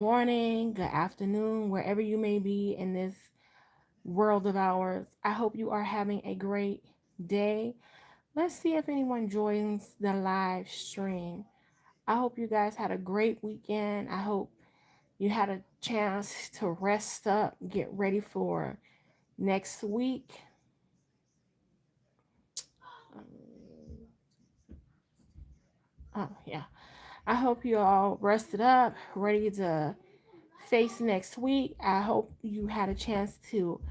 morning, good afternoon, wherever you may be in this world of ours. I hope you are having a great day. Let's see if anyone joins the live stream. I hope you guys had a great weekend. I hope you had a chance to rest up, get ready for next week. Oh, yeah. I hope you all rested up, ready to face next week. I hope you had a chance to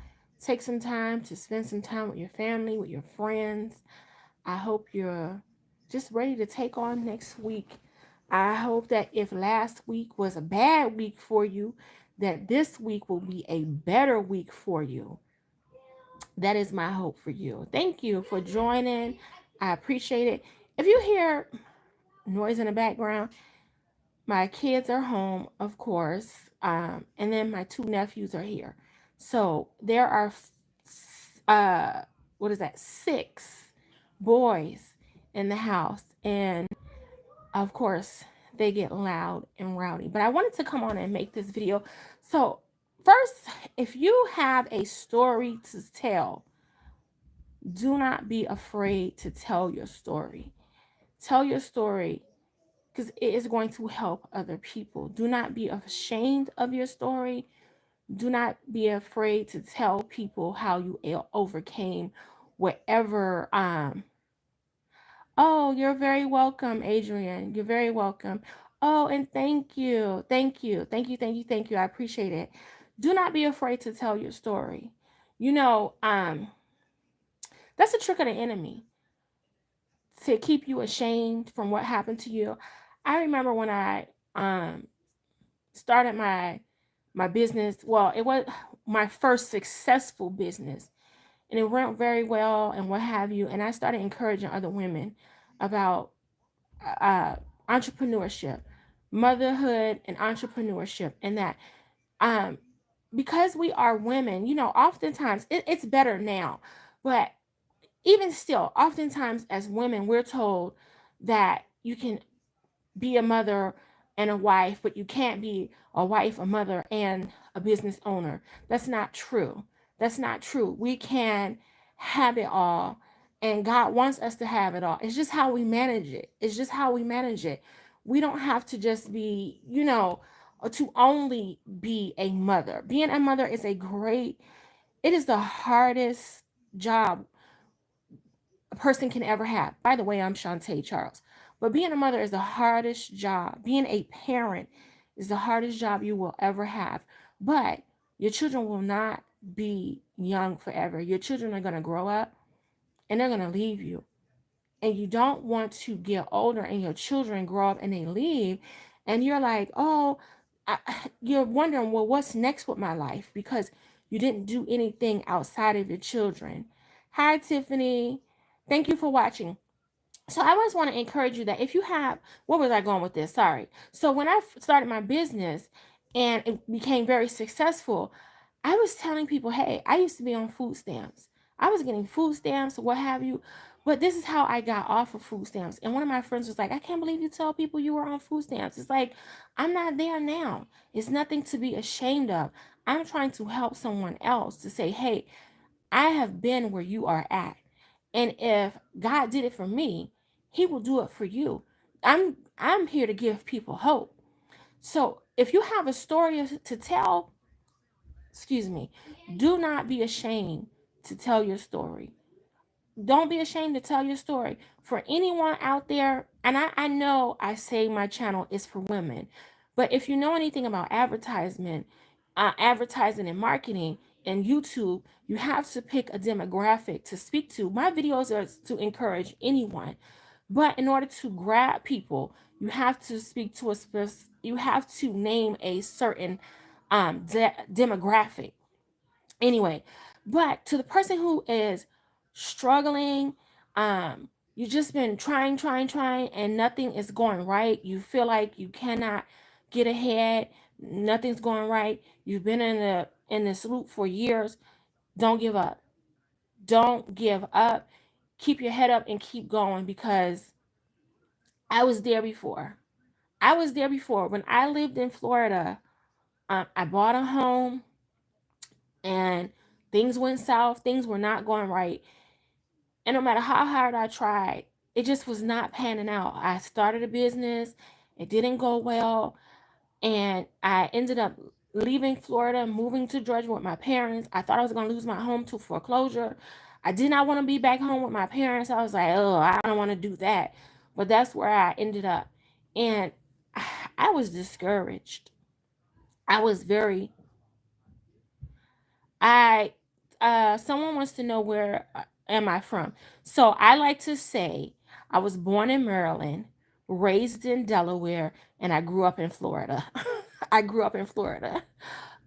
take some time to spend some time with your family, with your friends. I hope you're just ready to take on next week. I hope that if last week was a bad week for you, that this week will be a better week for you. That is my hope for you. Thank you for joining. I appreciate it. If you hear noise in the background, my kids are home, of course, and then my two nephews are here. So there are, what is that, six boys in the house, and of course they get loud and rowdy. But I wanted to come on and make this video. So first, if you have a story to tell, do not be afraid to tell your story. Tell your story because it is going to help other people. Do not be ashamed of your story. Do not be afraid to tell people how you overcame whatever. Oh, you're very welcome, Adrian. You're very welcome. Oh, and thank you. Thank you. Thank you. Thank you. Thank you. I appreciate it. Do not be afraid to tell your story. You know, that's a trick of the enemy to keep you ashamed from what happened to you. I remember when I started my business. Well, it was my first successful business, and it went very well and what have you. And I started encouraging other women about uh, entrepreneurship, motherhood, and entrepreneurship, and that um, because we are women, oftentimes it's better now, but even still, oftentimes as women, we're told that you can be a mother and a wife, but you can't be a wife, a mother, and a business owner. That's not true. That's not true. We can have it all, and God wants us to have it all. It's just how we manage it. It's just how we manage it. We don't have to just be, to only be a mother. Being a mother is it is the hardest job a person can ever have. By the way, I'm Shantae Charles. But being a mother is the hardest job. Being a parent is the hardest job you will ever have. But your children will not be young forever. Your children are going to grow up and they're going to leave you. And you don't want to get older and your children grow up and they leave. And you're like, oh, I, you're wondering, well, what's next with my life? Because you didn't do anything outside of your children. Hi, Tiffany. Thank you for watching. So I always want to encourage you that if you have, what was I going with this? Sorry. So when I started my business and it became very successful, I was telling people, hey, I used to be on food stamps. I was getting food stamps, what have you. But this is how I got off of food stamps. And one of my friends was like, I can't believe you tell people you were on food stamps. It's like, I'm not there now. It's nothing to be ashamed of. I'm trying to help someone else to say, hey, I have been where you are at. And if God did it for me, he will do it for you. I'm here to give people hope. So if you have a story to tell, excuse me, do not be ashamed to tell your story. Don't be ashamed to tell your story. For anyone out there, and I know I say my channel is for women, but if you know anything about advertising and marketing and YouTube, you have to pick a demographic to speak to. My videos are to encourage anyone, but in order to grab people, you have to speak to you have to name a certain demographic anyway. But to the person who is struggling, you've just been trying and nothing is going right. You feel like you cannot get ahead, nothing's going right. You've been in this loop for years. Don't give up. Don't give up. Keep your head up and keep going, because I was there before. I was there before. When I lived in Florida, I bought a home and things went south. Things were not going right. And no matter how hard I tried, it just was not panning out. I started a business, it didn't go well. And I ended up leaving Florida, moving to Georgia with my parents. I thought I was going to lose my home to foreclosure. I did not want to be back home with my parents. I was like, oh, I don't want to do that. But that's where I ended up. And I was discouraged. I was very, I, someone wants to know where am I from. So I like to say I was born in Maryland, raised in Delaware, and I grew up in Florida. I grew up in Florida.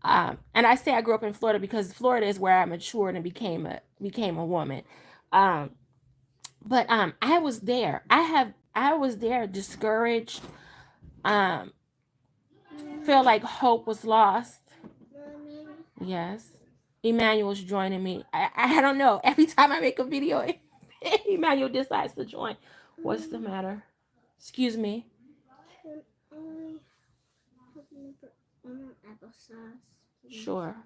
And I say I grew up in Florida because Florida is where I matured and became a woman. Um, but I was there. I was there discouraged. Um, feel like hope was lost. Yes. Emmanuel's joining me. I don't know. Every time I make a video, Emmanuel decides to join. What's the matter? Excuse me. Sure.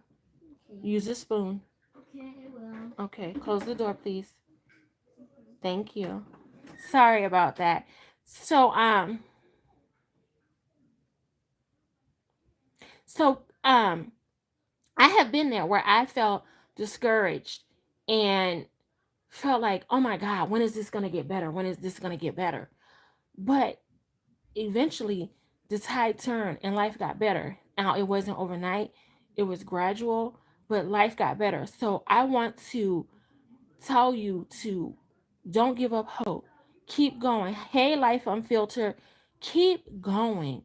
Use a spoon. Okay, I will. Okay, close the door, please. Thank you. Sorry about that. So I have been there where I felt discouraged and felt like, oh my God, when is this gonna get better? When is this gonna get better? But eventually the tide turned and life got better. Now it wasn't overnight, it was gradual, but life got better. So I want to tell you to don't give up hope. Keep going. Hey, Life Unfiltered, keep going.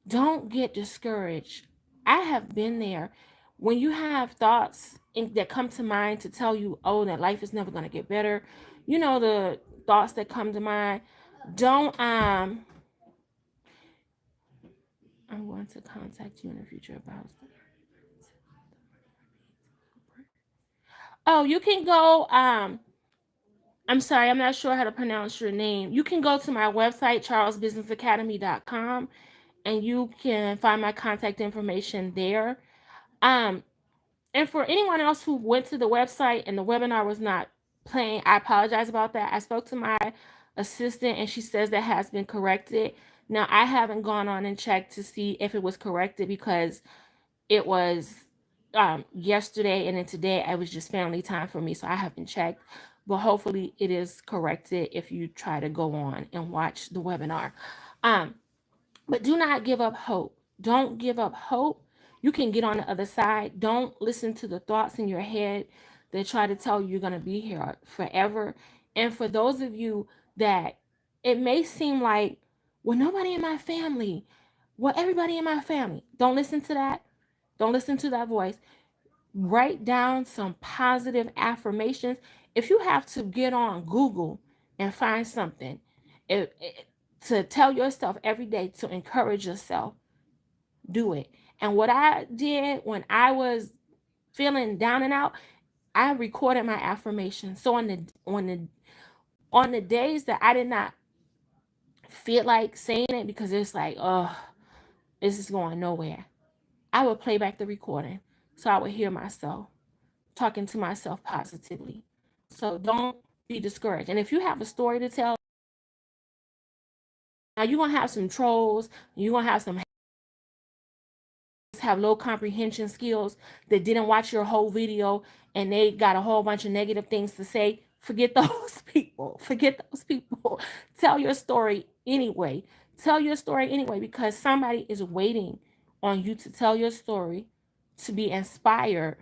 Don't get discouraged. I have been there. When you have thoughts that come to mind to tell you, oh, that life is never going to get better, you know, the thoughts that come to mind, don't, I'm going to contact you in the future about. Oh, you can go, I'm sorry, I'm not sure how to pronounce your name. You can go to my website, charlesbusinessacademy.com, and you can find my contact information there. Um, and for anyone else who went to the website and the webinar was not playing, I apologize about that. I spoke to my assistant and she says that has been corrected. Now, I haven't gone on and checked to see if it was corrected because it was yesterday and then today it was just family time for me, so I haven't checked. But hopefully it is corrected if you try to go on and watch the webinar. Um, but do not give up hope. Don't give up hope. You can get on the other side. Don't listen to the thoughts in your head that try to tell you you're going to be here forever. And for those of you that it may seem like, well, nobody in my family, well, everybody in my family, don't listen to that. Don't listen to that voice. Write down some positive affirmations. If you have to get on Google and find something, to tell yourself every day to encourage yourself, do it. And what I did when I was feeling down and out, I recorded my affirmations. So on the days that I did not feel like saying it because it's like, oh, this is going nowhere, I would play back the recording so I would hear myself talking to myself positively. So don't be discouraged. And if you have a story to tell, now you're gonna have some trolls, you're gonna have some have low comprehension skills that didn't watch your whole video and they got a whole bunch of negative things to say. Forget those people. Forget those people. Tell your story anyway. Tell your story anyway because somebody is waiting on you to tell your story to be inspired.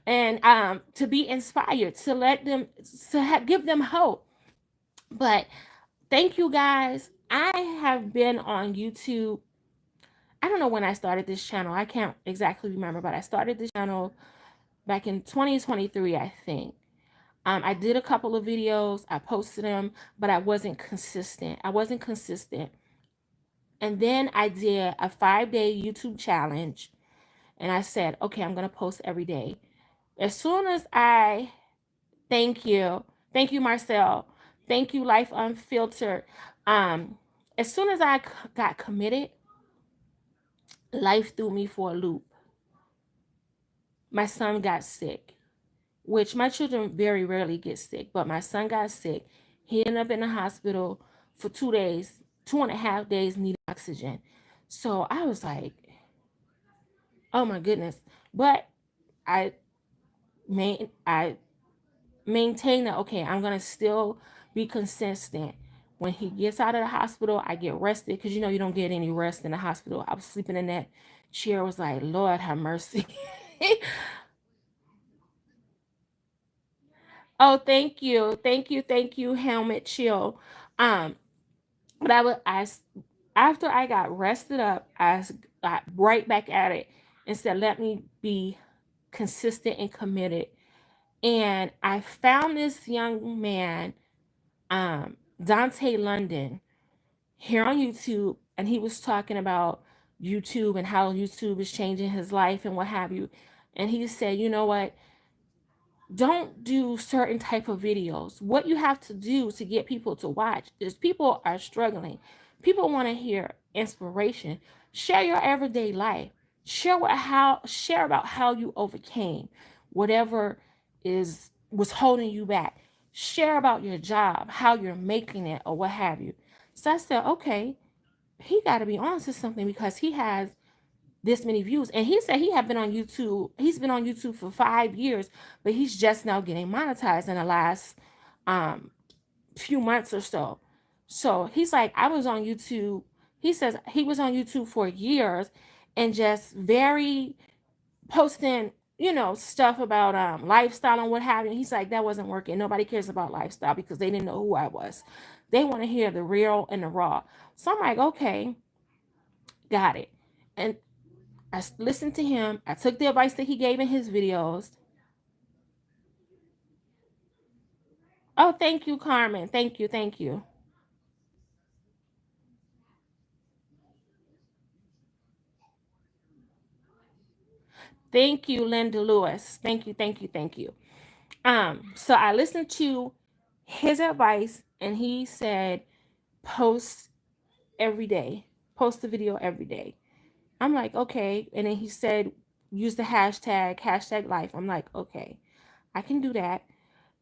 And to be inspired, to let them, give them hope. But thank you guys. I have been on YouTube. I don't know when I started this channel. I can't exactly remember, but I started this channel back in 2023, I think. I did a couple of videos, I posted them, but I wasn't consistent. And then I did a 5-day YouTube challenge, and I said, okay, I'm going to post every day. As soon as I, thank you, Marcel. Thank you, Life Unfiltered. Um, as soon as got committed, life threw me for a loop. My son got sick, which my children very rarely get sick, but my son got sick. He ended up in the hospital for 2 days, 2.5 days, needing oxygen. So I was like, oh my goodness. But I I maintain that, okay, I'm gonna still be consistent. When he gets out of the hospital, I get rested because you don't get any rest in the hospital. I was sleeping in that chair, was like, Lord have mercy. Oh, thank you, Helmet Chill. Um, but after I got rested up, got right back at it and said, let me be consistent and committed. And I found this young man, Dante London, here on YouTube, and he was talking about YouTube and how YouTube is changing his life and what have you. And he said, you know what? Don't do certain type of videos. What you have to do to get people to watch is people are struggling. People want to hear inspiration. Share your everyday life. Share about how you overcame whatever is was holding you back. Share about your job, how you're making it or what have you. So I said, okay, he got to be on to something because he has this many views. And he said he had been on YouTube. He's been on YouTube for 5 years, but he's just now getting monetized in the last um, few months or so. So he's like, I was on YouTube. He says he was on YouTube for years and just very posting, stuff about lifestyle and what have you. He's like, that wasn't working. Nobody cares about lifestyle because they didn't know who I was. They want to hear the real and the raw. So I'm like, okay, got it. And I listened to him. I took the advice that he gave in his videos. Oh, thank you, Carmen. Thank you. Thank you. Thank you, Linda Lewis. Thank you. Thank you. Thank you. So I listened to his advice and he said post every day. Post a video every day. I'm like, okay. And then he said use the hashtag life. I'm like, okay, I can do that.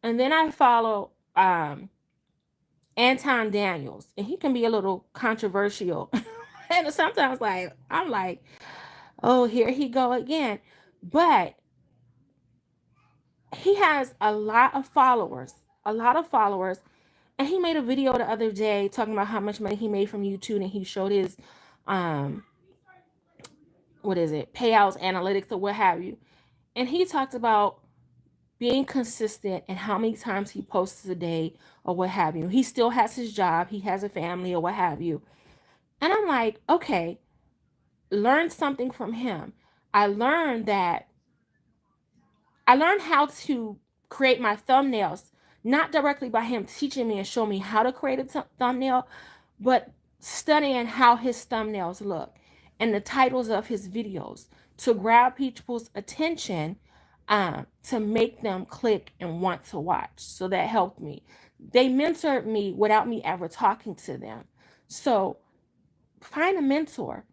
And then I follow Anton Daniels, and he can be a little controversial. And sometimes, like, I'm like, oh, here he go again. But he has a lot of followers. And he made a video the other day talking about how much money he made from YouTube, and he showed his, um, what is it, payouts, analytics, or what have you. And he talked about being consistent and how many times he posts a day or what have you. He still has his job, he has a family or what have you. And I'm like, okay, learn something from him. I learned that I learned how to create my thumbnails, not directly by him teaching me and showing me how to create a thumbnail, but studying how his thumbnails look and the titles of his videos to grab people's attention, to make them click and want to watch. So that helped me. They mentored me without me ever talking to them. So find a mentor.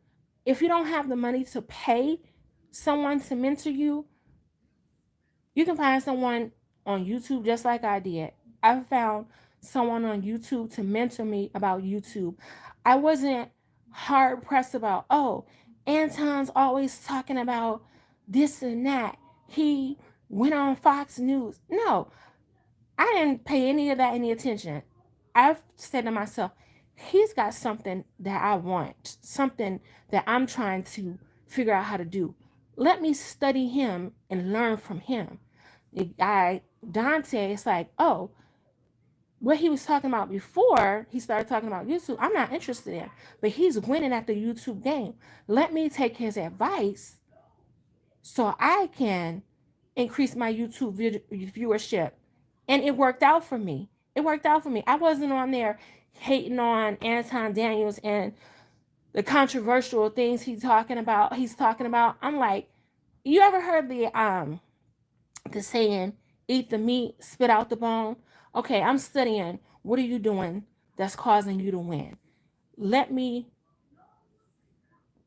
If you don't have the money to pay someone to mentor you, you can find someone on YouTube just like I did. I found someone on YouTube to mentor me about YouTube. I wasn't hard pressed about, oh, Anton's always talking about this and that. He went on Fox News. No, I didn't pay any of that any attention. I've said to myself, he's got something that I want, something that I'm trying to figure out how to do. Let me study him and learn from him. Dante, it's like, oh, what he was talking about before he started talking about YouTube, I'm not interested in, but he's winning at the YouTube game. Let me take his advice so I can increase my YouTube viewership. And it worked out for me. It worked out for me. I wasn't on there hating on Anton Daniels and the controversial things he's talking about. I'm like, you ever heard the saying, eat the meat, spit out the bone? Okay, I'm studying What are you doing that's causing you to win? Let me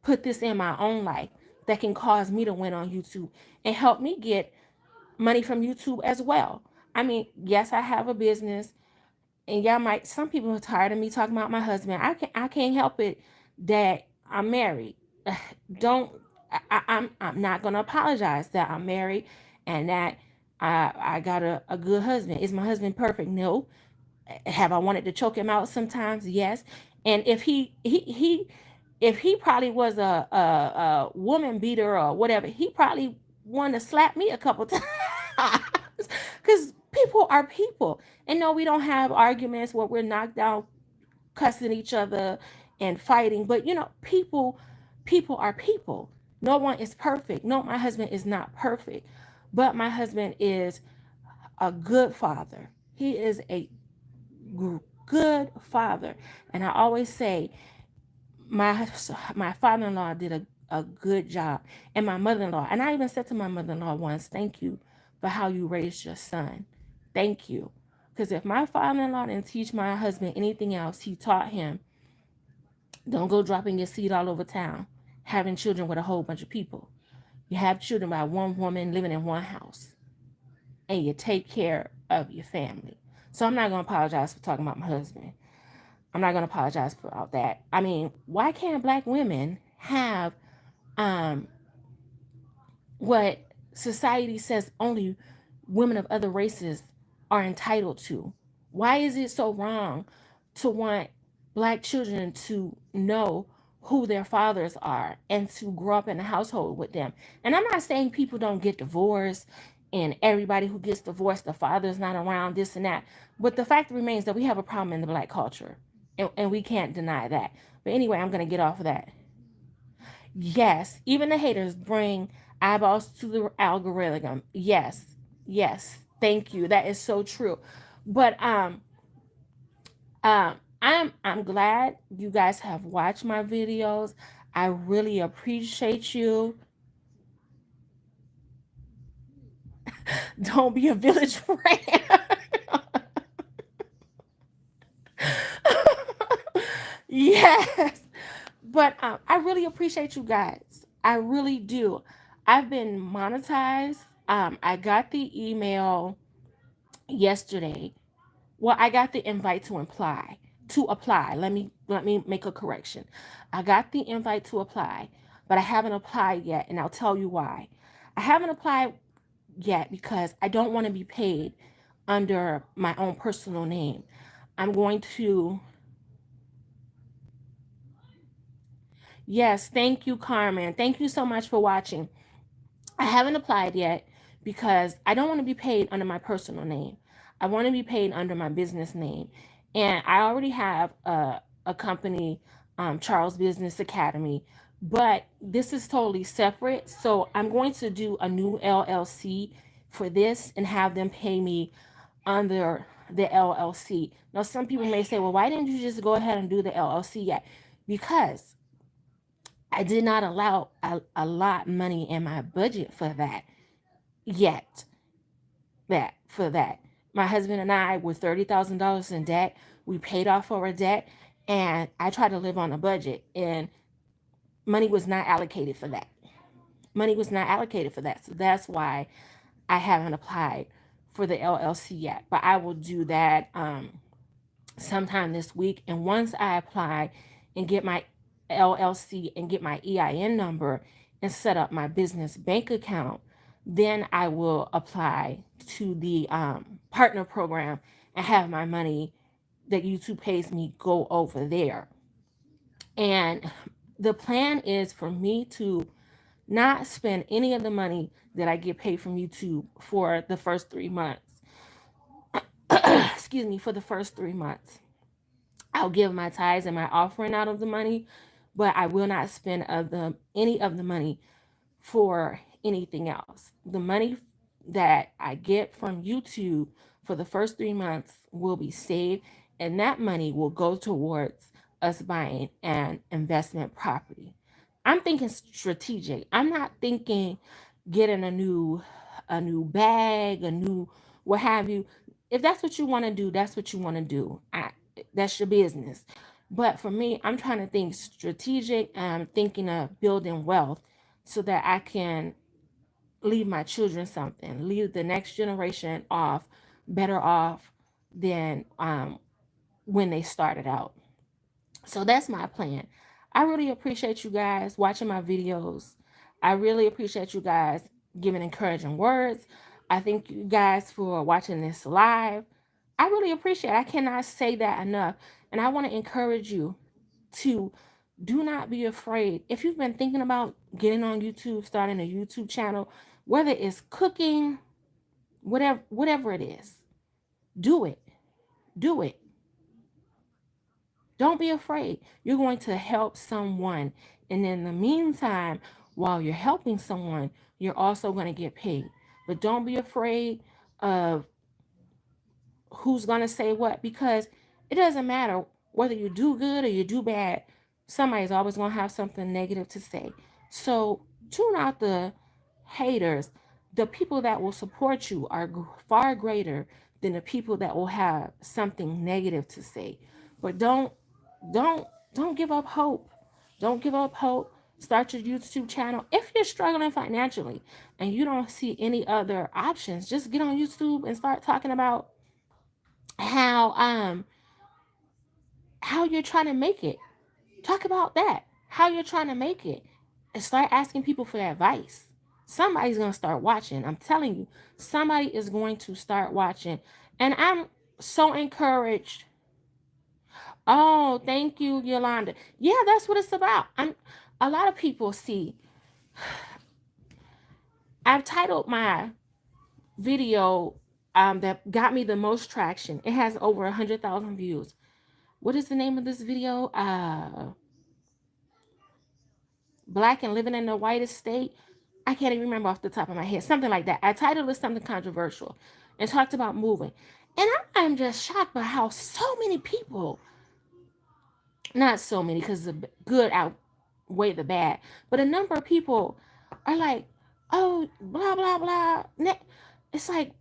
put this in my own life that can cause me to win on YouTube and help me get money from YouTube as well. I mean, yes, I have a business, and y'all might, some people are tired of me talking about my husband. I can't help it that I'm married. Don't I'm not gonna apologize that I'm married and that I got a good husband. Is my husband perfect? No. Have I wanted to choke him out sometimes? Yes. And if he probably was a woman beater or whatever, he probably wanted to slap me a couple times. Because people are people. And no, we don't have arguments where we're knocked out cussing each other and fighting. But people are people. No one is perfect. No, my husband is not perfect. But my husband is a good father. He is a good father. And I always say my father-in-law did a good job, and my mother-in-law. And I even said to my mother-in-law once, thank you for how you raised your son. Thank you. Because if my father-in-law didn't teach my husband anything else, he taught him, don't go dropping your seed all over town, having children with a whole bunch of people. You have children by one woman living in one house, and you take care of your family. So I'm not going to apologize for talking about my husband. I'm not going to apologize about that. I mean, why can't black women have um, what society says only women of other races are entitled to? Why is it so wrong to want black children to know who their fathers are and to grow up in a household with them? And I'm not saying people don't get divorced and everybody who gets divorced, the father's not around, this and that. But the fact remains that we have a problem in the black culture, and we can't deny that. But anyway, I'm going to get off of that. Yes, even the haters bring eyeballs to the algorithm. Yes, yes, thank you. That is so true. But I'm glad you guys have watched my videos. I really appreciate you. Don't be a village rat. Yes, but I really appreciate you guys. I really do. I've been monetized. I got the email yesterday. Well, I got the invite to apply. To apply. Let me make a correction. I got the invite to apply, but I haven't applied yet, and I'll tell you why. I haven't applied yet because I don't want to be paid under my own personal name. I'm going to. Yes, thank you, Carmen. Thank you so much for watching. I haven't applied yet because I don't want to be paid under my personal name. I want to be paid under my business name. And I already have a company, Charles Business Academy, but this is totally separate. So I'm going to do a new LLC for this and have them pay me under the LLC. Now, some people may say, well, why didn't you just go ahead and do the LLC yet? Because I did not allow a lot money in my budget for that yet. That for that. My husband and I were $30,000 in debt. We paid off our debt, and I tried to live on a budget, and money was not allocated for that. Money was not allocated for that. So that's why I haven't applied for the LLC yet. But I will do that sometime this week. And once I apply and get my LLC and get my EIN number and set up my business bank account, then I will apply to the partner program and have my money that YouTube pays me go over there. And the plan is for me to not spend any of the money that I get paid from YouTube for the first 3 months. Excuse me, for the first 3 months. I'll give my tithes and my offering out of the money, but I will not spend any of the money for anything else. The money that I get from YouTube for the first 3 months will be saved, and that money will go towards us buying an investment property. I'm thinking strategic. I'm not thinking getting a new bag, a new what have you. if that's what you want to do, that's what you want to do. That's your business. But for me, I'm trying to think strategic, and I'm thinking of building wealth so that I can leave my children something, leave the next generation off better off than when they started out. So that's my plan. I really appreciate you guys watching my videos. I really appreciate you guys giving encouraging words. I thank you guys for watching this live. I really appreciate it. I cannot say that enough. And I want to encourage you to do not be afraid. If you've been thinking about getting on YouTube, starting a YouTube channel, whether it's cooking, whatever it is, do it. Do it. Don't be afraid. You're going to help someone. And in the meantime, while you're helping someone, you're also going to get paid. But don't be afraid of who's going to say what, because it doesn't matter whether you do good or you do bad. Somebody's always going to have something negative to say. So tune out the haters. The people that will support you are far greater than the people that will have something negative to say. But don't don't give up hope. Don't give up hope. Start your YouTube channel. If you're struggling financially and you don't see any other options, just get on YouTube and start talking about how how you're trying to make it. Talk about that. How you're trying to make it. And start asking people for advice. Somebody's going to start watching. I'm telling you, somebody is going to start watching. And I'm so encouraged. Oh, thank you, Yolanda. Yeah, that's what it's about. A lot of people see. I've titled my video that got me the most traction. It has over 100,000 views. What is the name of this video? Black and living in the whitest state. I can't even remember off the top of my head. Something like that. I titled it something controversial and talked about moving. And I'm just shocked by how so many people, not so many because the good outweigh the bad, but a number of people are like, oh, blah, blah, blah. It's like,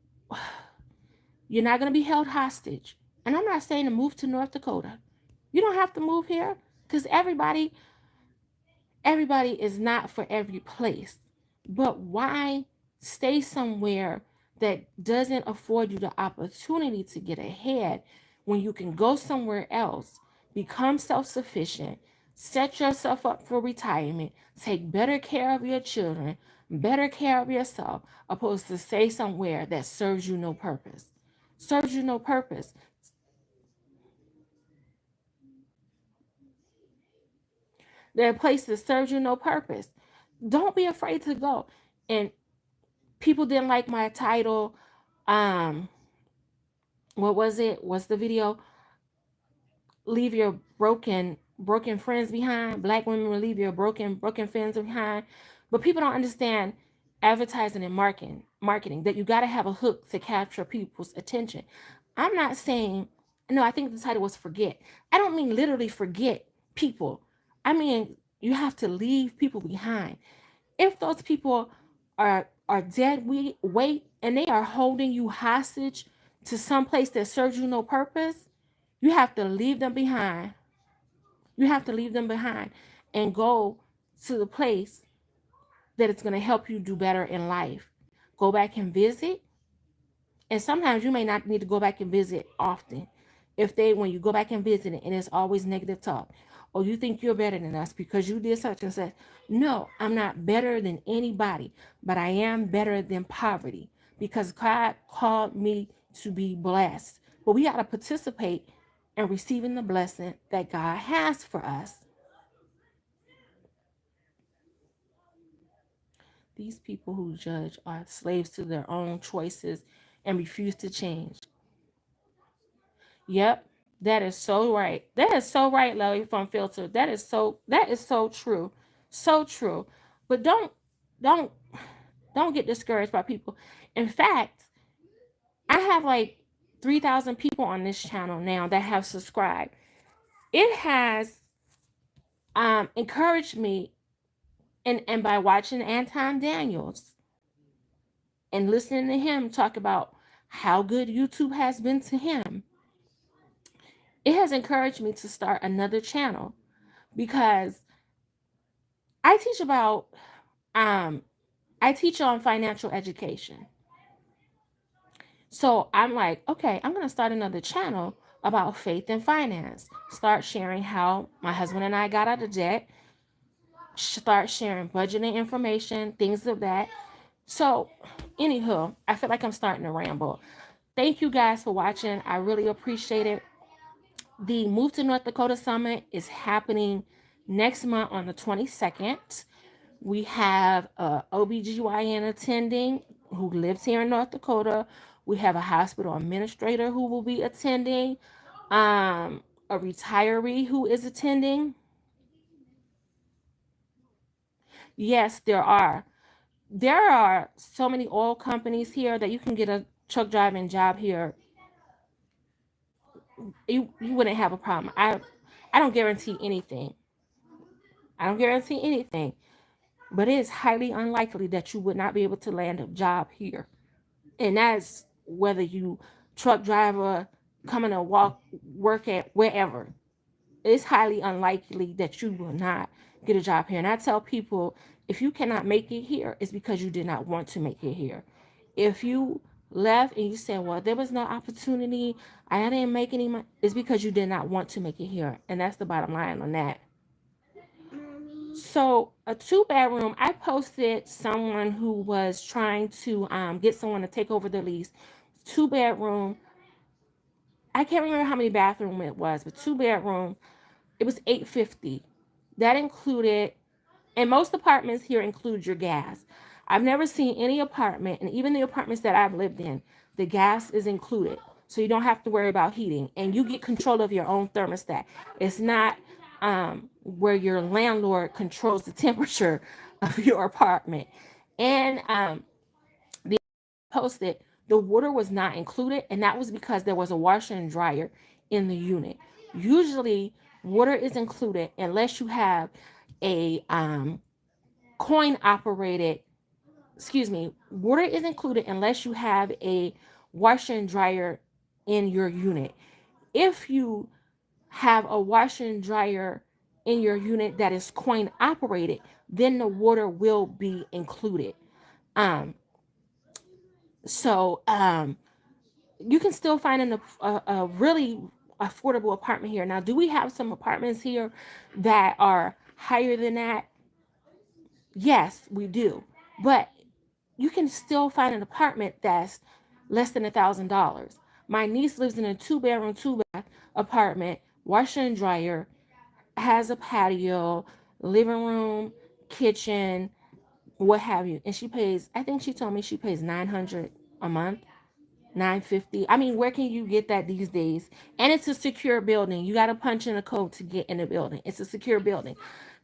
you're not going to be held hostage. And I'm not saying to move to North Dakota. You don't have to move here because everybody is not for every place. But why stay somewhere that doesn't afford you the opportunity to get ahead when you can go somewhere else, become self sufficient, set yourself up for retirement, take better care of your children, better care of yourself, opposed to stay somewhere that serves you no purpose? Serves you no purpose. There are places that serves you no purpose. Don't be afraid to go. And people didn't like my title. Um, what was it? What's the video? Leave your broken friends behind. Black women will leave your broken friends behind. But people don't understand advertising and marketing that you got to have a hook to capture people's attention. I'm not saying, no, I think the title was forget. I don't mean literally forget people. I mean you have to leave people behind. If those people are dead weight and they are holding you hostage to some place that serves you no purpose, you have to leave them behind. You have to leave them behind and go to the place that it's going to help you do better in life. Go back and visit. And sometimes you may not need to go back and visit often. If they, when you go back and visit it, and it's always negative talk, or you think you're better than us because you did such and such. No, I'm not better than anybody, but I am better than poverty because God called me to be blessed. But we got to participate in receiving the blessing that God has for us. These people who judge are slaves to their own choices and refuse to change. Yep, that is so right. That is so right, Lily from Filter. That is so true. So true. But don't don't get discouraged by people. In fact, I have like 3,000 people on this channel now that have subscribed. It has encouraged me, and by watching Anton Daniels and listening to him talk about how good YouTube has been to him, it has encouraged me to start another channel because I teach about um I teach on financial education. So I'm like, okay, I'm going to start another channel about faith and finance. Start sharing how my husband and I got out of debt. Start sharing budgeting information, things of that. So, anywho, I feel like I'm starting to ramble. Thank you guys for watching. I really appreciate it. The Move to North Dakota Summit is happening next month on the 22nd. We have a OBGYN attending who lives here in North Dakota. We have a hospital administrator who will be attending, a retiree who is attending. Yes, there are. There are so many oil companies here that you can get a truck driving job here. You wouldn't have a problem. I don't guarantee anything. I don't guarantee anything, but it is highly unlikely that you would not be able to land a job here. And that's whether you truck driver, coming to walk, work at wherever. It's highly unlikely that you will not get a job here. And I tell people, if you cannot make it here, it's because you did not want to make it here. If you left and you said, well, there was no opportunity, I didn't make any money, it's because you did not want to make it here. And that's the bottom line on that. So a 2 bedroom, I posted someone who was trying to get someone to take over the lease. 2 bedroom. I can't remember how many bathroom it was, but 2 bedroom. It was $850. That included, and most apartments here include your gas. I've never seen any apartment, and even the apartments that I've lived in, the gas is included. So you don't have to worry about heating, and you get control of your own thermostat. It's not where your landlord controls the temperature of your apartment. And the posted, the water was not included, and that was because there was a washer and dryer in the unit. Usually, water is included unless you have a coin operated, excuse me, water is included unless you have a washer and dryer in your unit. If you have a washer and dryer in your unit that is coin operated, then the water will be included. Um, so you can still find a really affordable apartment here. Now, do we have some apartments here that are higher than that? Yes, we do. But you can still find an apartment that's less than $1,000. My niece lives in a 2 bedroom, 2 bath apartment, washer and dryer, has a patio, living room, kitchen, what have you. And she pays, I think she told me she pays 900 a month. 950. I mean, where can you get that these days? And it's a secure building. You got to punch in a code to get in the building. It's a secure building.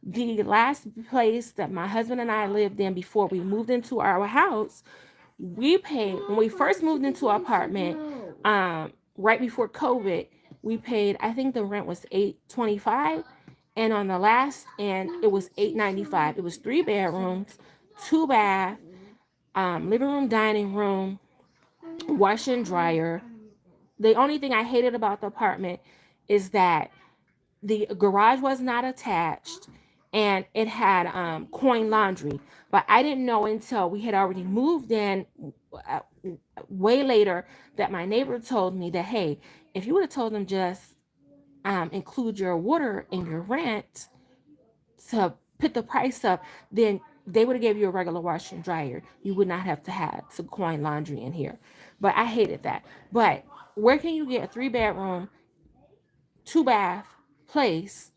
The last place that my husband and I lived in before we moved into our house, we paid when we first moved into our apartment, right before COVID, we paid, I think the rent was $825, and on the last end it was $895. It was 3 bedrooms, 2 bath, living room, dining room, washer and dryer. The only thing I hated about the apartment is that the garage was not attached, and it had coin laundry. But I didn't know until we had already moved in, uh, way later, that my neighbor told me that, hey, if you would have told them just include your water in your rent to put the price up, then they would have gave you a regular washer and dryer. You would not have to have some coin laundry in here. But I hated that. But where can you get a 3 bedroom, 2 bath place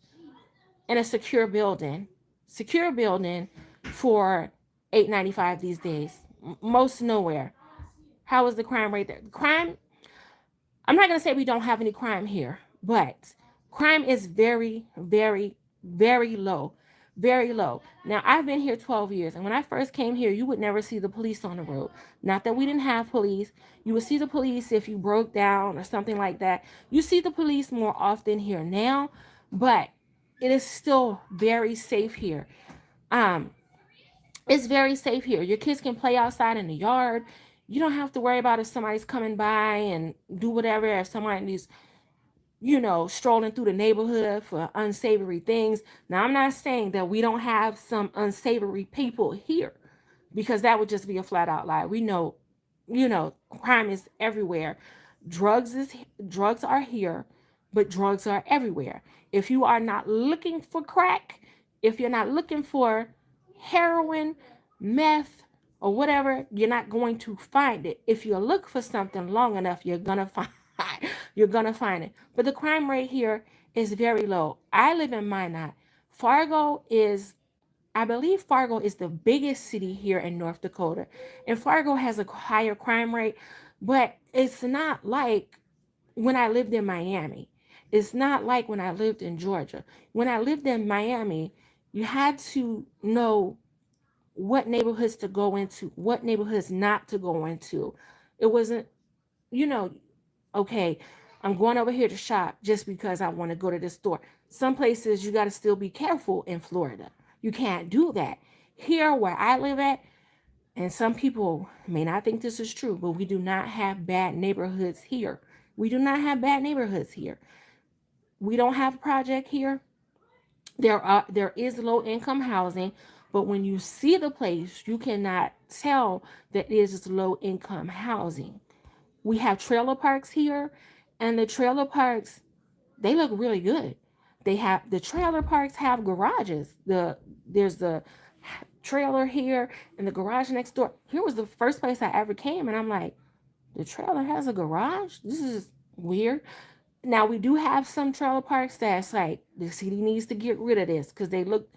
in a secure building? Secure building for $895 these days. Most nowhere. How is the crime rate there? Crime, I'm not going to say we don't have any crime here, but crime is very, very, very low. Very low. Now, I've been here 12 years, and when I first came here, you would never see the police on the road. Not that we didn't have police. You would see the police if you broke down or something like that. You see the police more often here now, but it is still very safe here. Um, it's very safe here. Your kids can play outside in the yard. You don't have to worry about if somebody's coming by and do whatever, if somebody's, you know, strolling through the neighborhood for unsavory things. Now, I'm not saying that we don't have some unsavory people here, because that would just be a flat out lie. We know, you know, crime is everywhere. Drugs is drugs are here, but drugs are everywhere. If you are not looking for crack, if you're not looking for heroin, meth, or whatever, you're not going to find it. If you look for something long enough, you're gonna find you're gonna find it. But the crime rate here is very low. I live in Minot. Fargo is, I believe Fargo is the biggest city here in North Dakota. And Fargo has a higher crime rate, but it's not like when I lived in Miami. It's not like when I lived in Georgia. When I lived in Miami, you had to know what neighborhoods to go into, what neighborhoods not to go into. It wasn't, you know, okay, I'm going over here to shop just because I want to go to the store. Some places you got to still be careful in Florida. You can't do that. Here where I live at, and some people may not think this is true, but we do not have bad neighborhoods here. We do not have bad neighborhoods here. We don't have a project here. There is low income housing, but when you see the place, you cannot tell that it is low income housing. We have trailer parks here, and the trailer parks, they look really good. They have, the trailer parks have garages. There's the trailer here and the garage next door. Here was the first place I ever came, and I'm like, the trailer has a garage? This is weird. Now we do have some trailer parks that's like the city needs to get rid of this because they look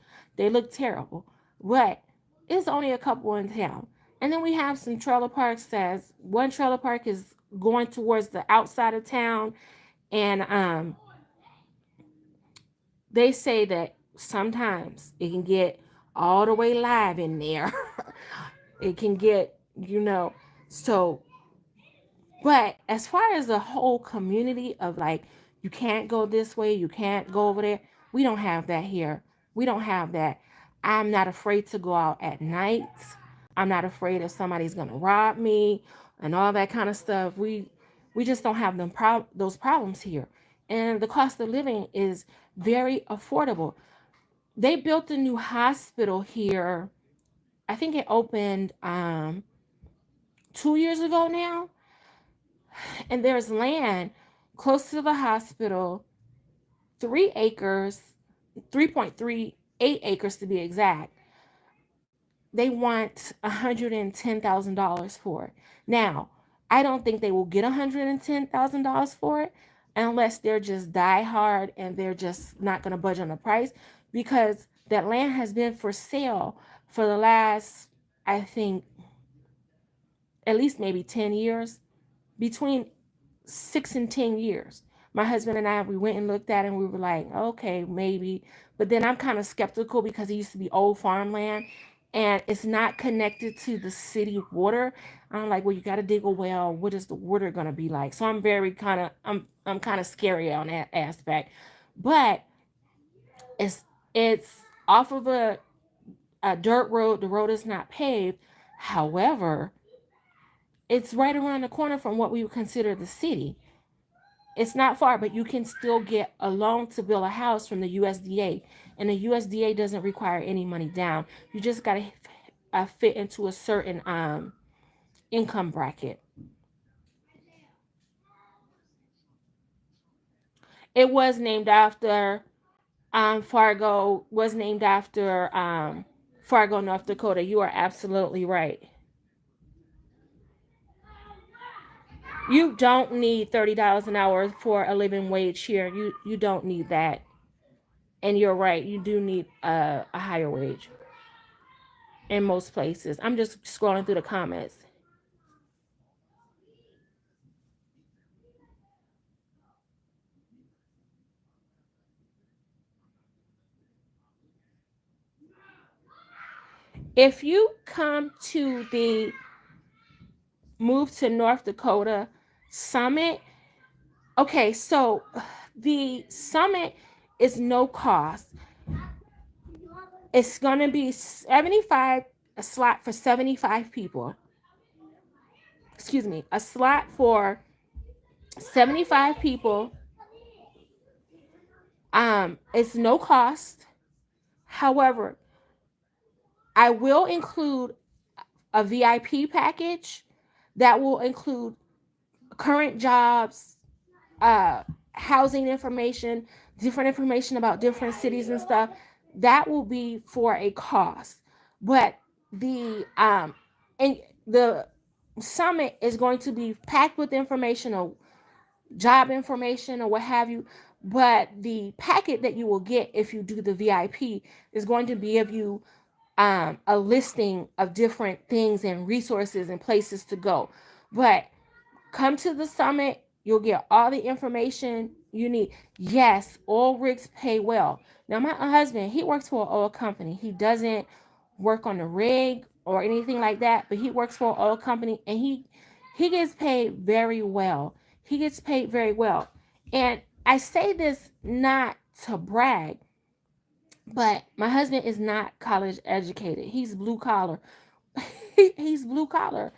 terrible. But it's only a couple in town. And then we have some trailer parks that's, one trailer park is going towards the outside of town, and they say that sometimes it can get all the way live in there. It can get, you know, so, but as far as the whole community of like, you can't go this way, you can't go over there, we don't have that here. We don't have that. I'm not afraid to go out at night. I'm not afraid if somebody's gonna rob me and all that kind of stuff. We just don't have those problems here. And the cost of living is very affordable. They built a new hospital here. I think it opened 2 years ago now, and there's land close to the hospital, 3 acres, 3.38 acres to be exact. They want $110,000 for it. Now, I don't think they will get $110,000 for it unless they're just die hard and they're just not going to budge on the price, because that land has been for sale for the last, I think, at least maybe 10 years, between 6 and 10 years. My husband and I, we went and looked at it and we were like, okay, maybe. But then I'm kind of skeptical because it used to be old farmland and it's not connected to the city water. I'm like, well, you got to dig a well. What is the water going to be like? So I'm very kind of, I'm kind of scary on that aspect. But it's, it's off of a dirt road. The road is not paved. However, it's right around the corner from what we would consider the city. It's not far, but you can still get a loan to build a house from the USDA. And the USDA doesn't require any money down. You just got to fit into a certain income bracket. It was named after, Fargo was named after Fargo, North Dakota. You are absolutely right. You don't need $30 an hour for a living wage here. You don't need that. And you're right. You do need a higher wage in most places. I'm just scrolling through the comments. If you come to the Move to North Dakota Summit, okay, so the summit is no cost. It's going to be 75, a slot for 75 people. excuse me, a slot for 75 people. It's no cost. However, I will include a VIP package that will include current jobs, uh, housing information, different information about different cities and stuff. That will be for a cost. But and the summit is going to be packed with information or job information or what have you. But the packet that you will get if you do the VIP is going to be of you a listing of different things and resources and places to go. But come to the summit. You'll get all the information you need. Yes, all rigs pay well. Now, my husband, he works for an oil company. He doesn't work on the rig or anything like that, but he works for an oil company and he gets paid very well. He gets paid very well. And I say this not to brag, but my husband is not college educated. He's blue collar. He's blue collar.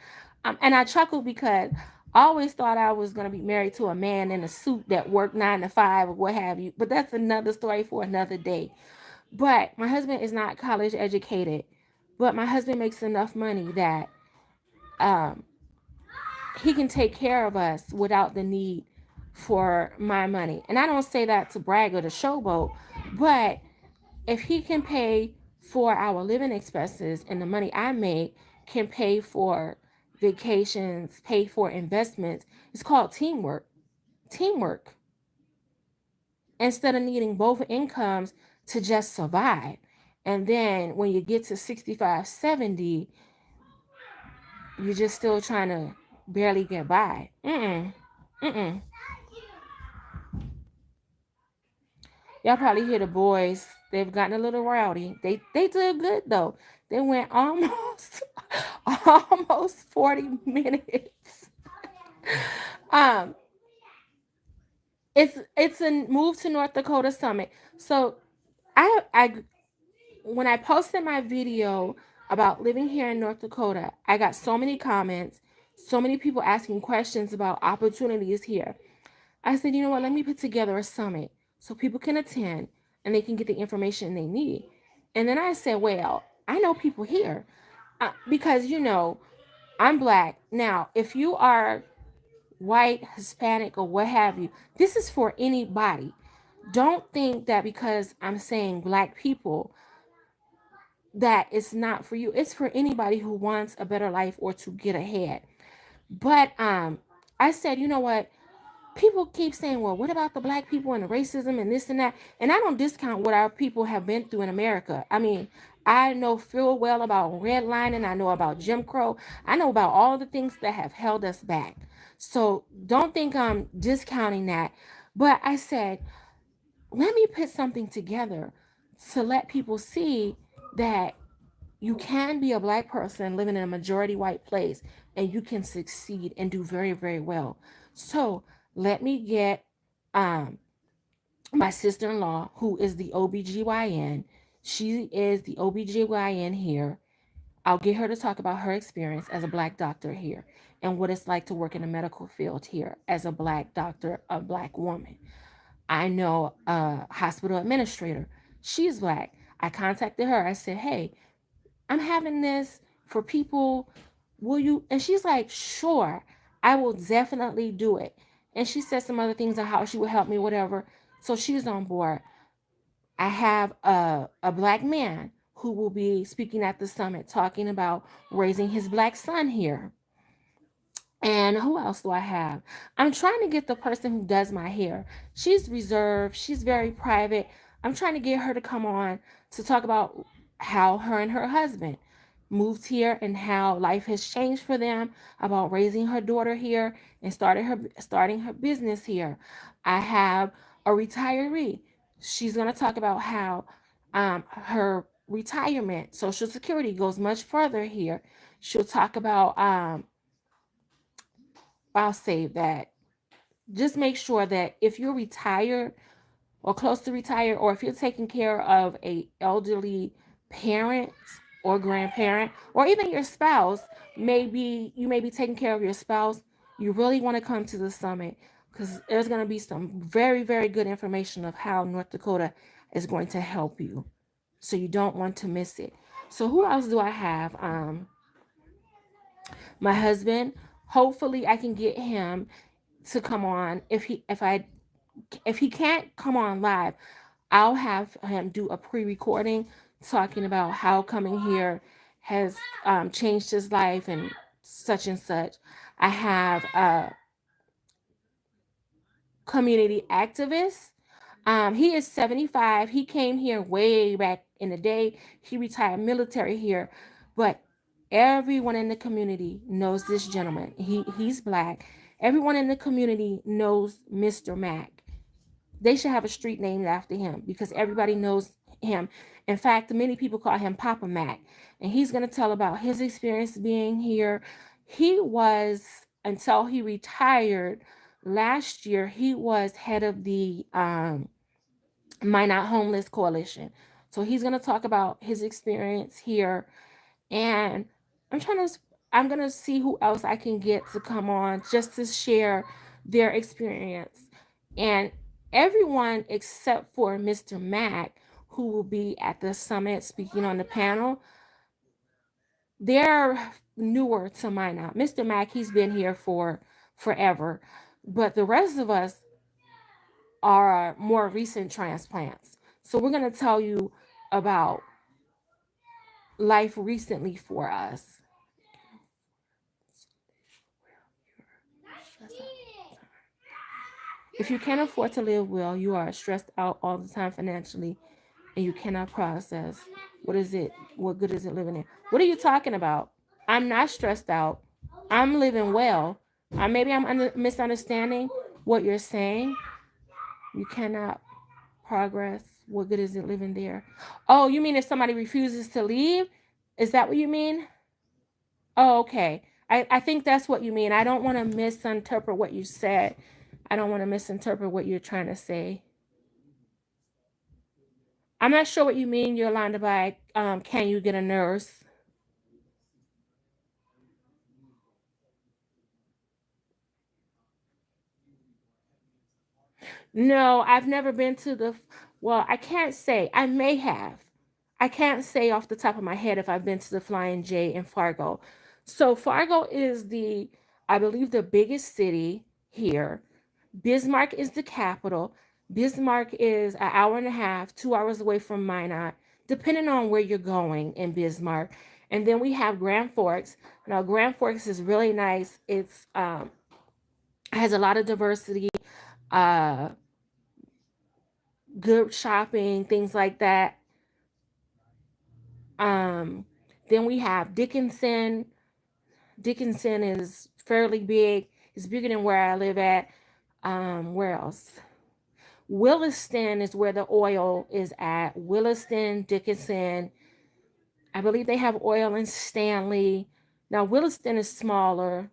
And I chuckle because I always thought I was going to be married to a man in a suit that worked 9 to 5 or what have you. But that's another story for another day. But my husband is not college educated. But my husband makes enough money that um, he can take care of us without the need for my money. And I don't say that to brag or to showboat, but if he can pay for our living expenses and the money I make can pay for vacations, pay for investments, it's called teamwork. Teamwork. Instead of needing both incomes to just survive. And then when you get to 65, 70, you're just still trying to barely get by. Mm-mm. Mm-mm. Y'all probably hear the boys. They've gotten a little rowdy. They did good though. They went almost almost 40 minutes. Um, it's a move to North Dakota summit. So I when I posted my video about living here in North Dakota, I got so many comments, so many people asking questions about opportunities here. I said, you know what, let me put together a summit so people can attend and they can get the information they need. And then I said, well, I know people here because, I'm black. Now, if you are white, Hispanic, or what have you, this is for anybody. Don't think that because I'm saying black people, that it's not for you. It's for anybody who wants a better life or to get ahead. But I said, you know what? People keep saying, well, what about the black people and the racism and this and that? And I don't discount what our people have been through in America. I mean, I know full well about redlining. I know about Jim Crow. I know about all the things that have held us back. So don't think I'm discounting that. But I said, let me put something together to let people see that you can be a black person living in a majority white place and you can succeed and do very, very well. So let me get um, my sister-in-law, who is the OBGYN. She is the OBGYN here. I'll get her to talk about her experience as a black doctor here and what it's like to work in the medical field here as a black doctor, a black woman. I know a hospital administrator. She's black. I contacted her. I said, hey, I'm having this for people. Will you? And she's like, sure, I will definitely do it. And she said some other things on how she would help me, whatever. So she's on board. I have a black man who will be speaking at the summit talking about raising his black son here. And who else do I have? I'm trying to get the person who does my hair. She's reserved, she's very private. I'm trying to get her to come on to talk about how her and her husband moved here and how life has changed for them, about raising her daughter here and starting her business here. I have a retiree. She's going to talk about how her retirement, Social Security goes much further here. She'll talk about I'll say that just make sure that if you're retired or close to retire, or if you're taking care of a elderly parent, or grandparent, or even your spouse. Maybe you may be taking care of your spouse. You really want to come to the summit because there's going to be some very, very good information of how North Dakota is going to help you. So you don't want to miss it. So who else do I have? My husband. Hopefully I can get him to come on. If he can't come on live, I'll have him do a pre-recording talking about how coming here has changed his life and such and such. I have a community activist. He is 75. He came here way back in the day. He retired military here, but everyone in the community knows this gentleman. He's black. Everyone in the community knows Mr. Mack. They should have a street named after him because everybody knows him. In fact, many people call him Papa Mac. And he's going to tell about his experience being here. He was, until he retired last year, he was head of the Minot Homeless Coalition. So he's going to talk about his experience here. And I'm trying to, I'm going to see who else I can get to come on just to share their experience. And everyone except for Mr. Mack, who will be at the summit speaking on the panel, they're newer to Minot. Mr. Mack, he's been here for forever. But the rest of us are more recent transplants. So we're going to tell you about life recently for us. If you can't afford to live well, you are stressed out all the time financially and you cannot process what good is it living in? What are you talking about? I'm not stressed out. I'm living well. Maybe I'm misunderstanding what you're saying. You cannot progress. What good is it living there? Oh, you mean if somebody refuses to leave? Is that what you mean? Oh, okay. I think that's what you mean. I don't want to misinterpret what you said. I don't want to misinterpret what you're trying to say. I'm not sure what you mean, Yolanda, by can you get a nurse? No, I've never been to well, I can't say. I may have. I can't say off the top of my head if I've been to the Flying J in Fargo. So Fargo is I believe, the biggest city here. Bismarck is the capital. Bismarck is an hour and a half, 2 hours away from Minot, depending on where you're going in Bismarck. And then we have Grand Forks. Now, Grand Forks is really nice. It's has a lot of diversity, uh, good shopping, things like that. Um, then we have Dickinson. Dickinson is fairly big. It's bigger than where I live at. Where else? Williston is where the oil is at. Williston, Dickinson. I believe they have oil in Stanley. Now, Williston is smaller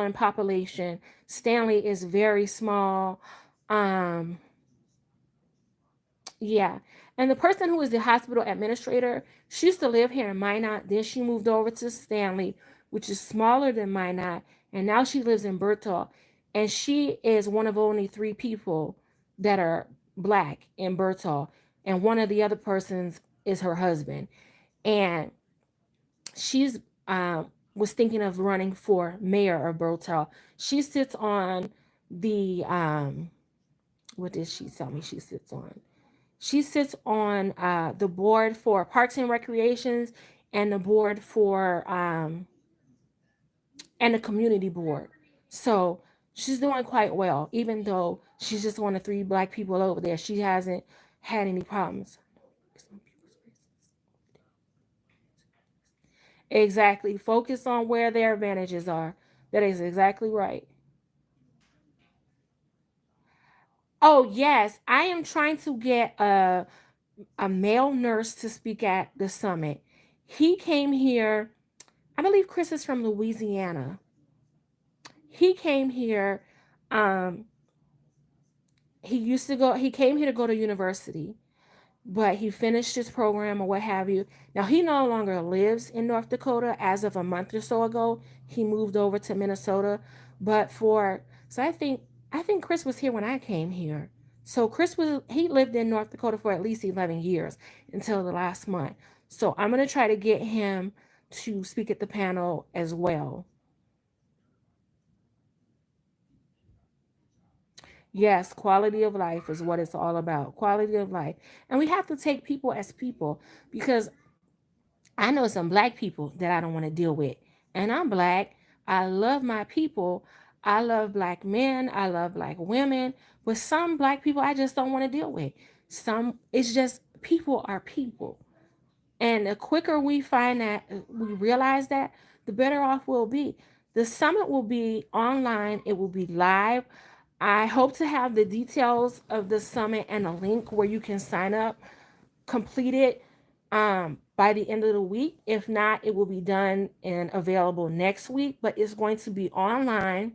in population. Stanley is very small. Um, Yeah. And the person who is the hospital administrator, she used to live here in Minot. Then she moved over to Stanley, which is smaller than Minot. And now she lives in Bertha. And she is one of only three people that are black in Bertha. And one of the other persons is her husband. And she's was thinking of running for mayor of Bertha. She sits on the what did she tell me she sits on? She sits on the board for Parks and Recreations and the board for and the community board. So she's doing quite well, even though she's just one of three black people over there. She hasn't had any problems. Exactly. Focus on where their advantages are. That is exactly right. Oh yes, I am trying to get a male nurse to speak at the summit. He came here. I believe Chris is from Louisiana. He came here. Um, he came here to go to university. but he finished his program or what have you. Now he no longer lives in North Dakota. As of a month or so ago, he moved over to Minnesota. But for so I think Chris was here when I came here. So Chris was he lived in North Dakota for at least 11 years until the last month. So I'm gonna try to get him to speak at the panel as well. Yes, quality of life is what it's all about. Quality of life. And we have to take people as people because I know some black people that I don't want to deal with. And I'm black. I love my people. I love black men. I love black women. But some black people I just don't want to deal with. Some, it's just people are people. And the quicker we find that, we realize that, the better off we'll be. The summit will be online, it will be live. I hope to have the details of the summit and a link where you can sign up, complete it by the end of the week. If not, it will be done and available next week, but it's going to be online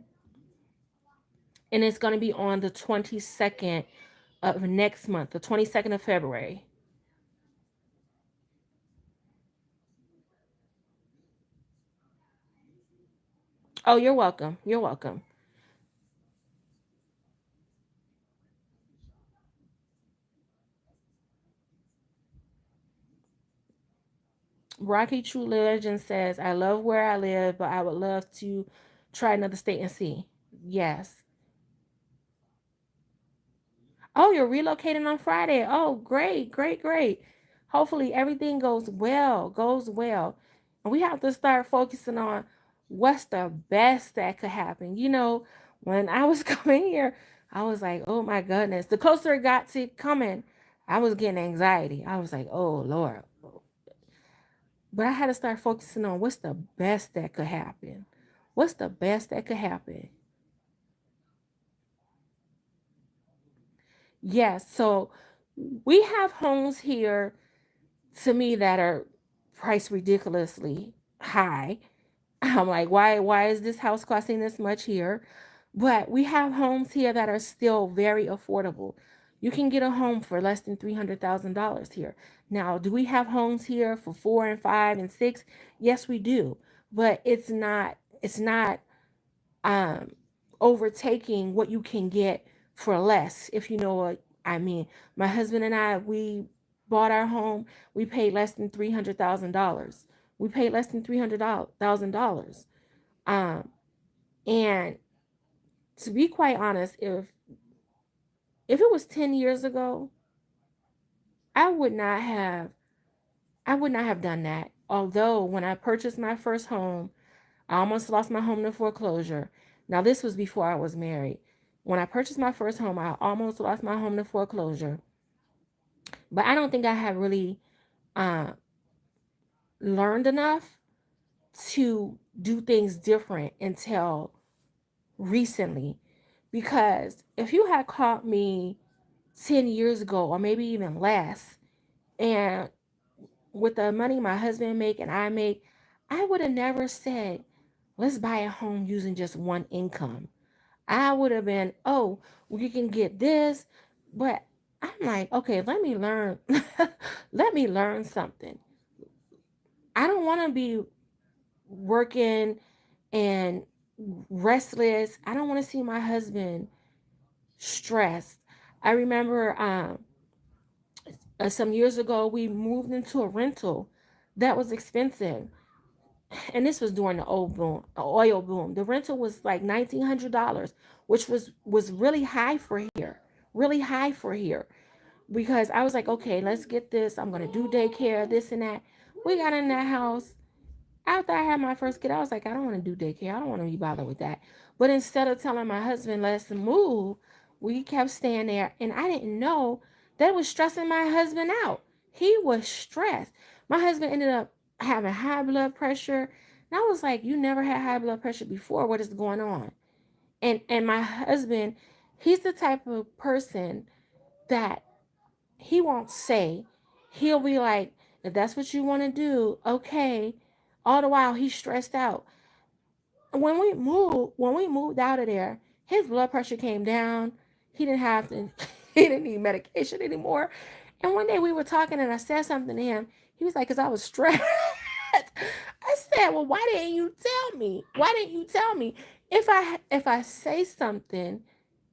and it's going to be on the 22nd of next month, the 22nd of February. Oh, you're welcome. You're welcome. Rocky True Legend says, I love where I live, but I would love to try another state and see. Yes. Oh, you're relocating on Friday. Oh, great, great, great. Hopefully everything goes well, goes well. And we have to start focusing on what's the best that could happen. When I was coming here, I was like, oh my goodness. The closer it got to coming, I was getting anxiety. I was like, oh Lord. But I had to start focusing on what's the best that could happen. What's the best that could happen? Yes. So we have homes here to me that are priced ridiculously high. I'm like, why is this house costing this much here? But we have homes here that are still very affordable. You can get a home for less than $300,000 here. Now, do we have homes here for 4 and 5 and 6? Yes, we do. But it's not um overtaking what you can get for less, if you know what I mean. My husband and I, we bought our home, we paid less than $300,000. We paid less than $300,000. Um and to be quite honest, if it was 10 years ago, I would not have I would not have done that. Although when I purchased my first home, I almost lost my home to foreclosure. Now, this was before I was married. When I purchased my first home, I almost lost my home to foreclosure. But I don't think I have really uh, learned enough to do things different until recently. Because if you had caught me 10 years ago, or maybe even less, and with the money my husband make and I make, I would have never said, let's buy a home using just one income. I would have been, oh, we can get this. But I'm like, okay, let me learn. Let me learn something. I don't want to be working and restless. I don't want to see my husband stressed. I remember some years ago, we moved into a rental that was expensive. And this was during the oil boom. The rental was like $1,900, which was really high for here, really high for here. Because I was like, okay, let's get this. I'm gonna do daycare, this and that. We got in that house after I had my first kid. I was like, I don't want to do daycare. I don't want to be bothered with that. But instead of telling my husband let's move, we kept staying there, and I didn't know that was stressing my husband out. He was stressed. My husband ended up having high blood pressure. And I was like, you never had high blood pressure before. What is going on? And my husband, he's the type of person that he won't say. He'll be like, if that's what you want to do, okay. All the while he's stressed out. When we moved out of there, his blood pressure came down. He didn't have to he didn't need medication anymore. And one day we were talking and I said something to him. He was like, because I was stressed. I said, well, why didn't you tell me? Why didn't you tell me? If I say something,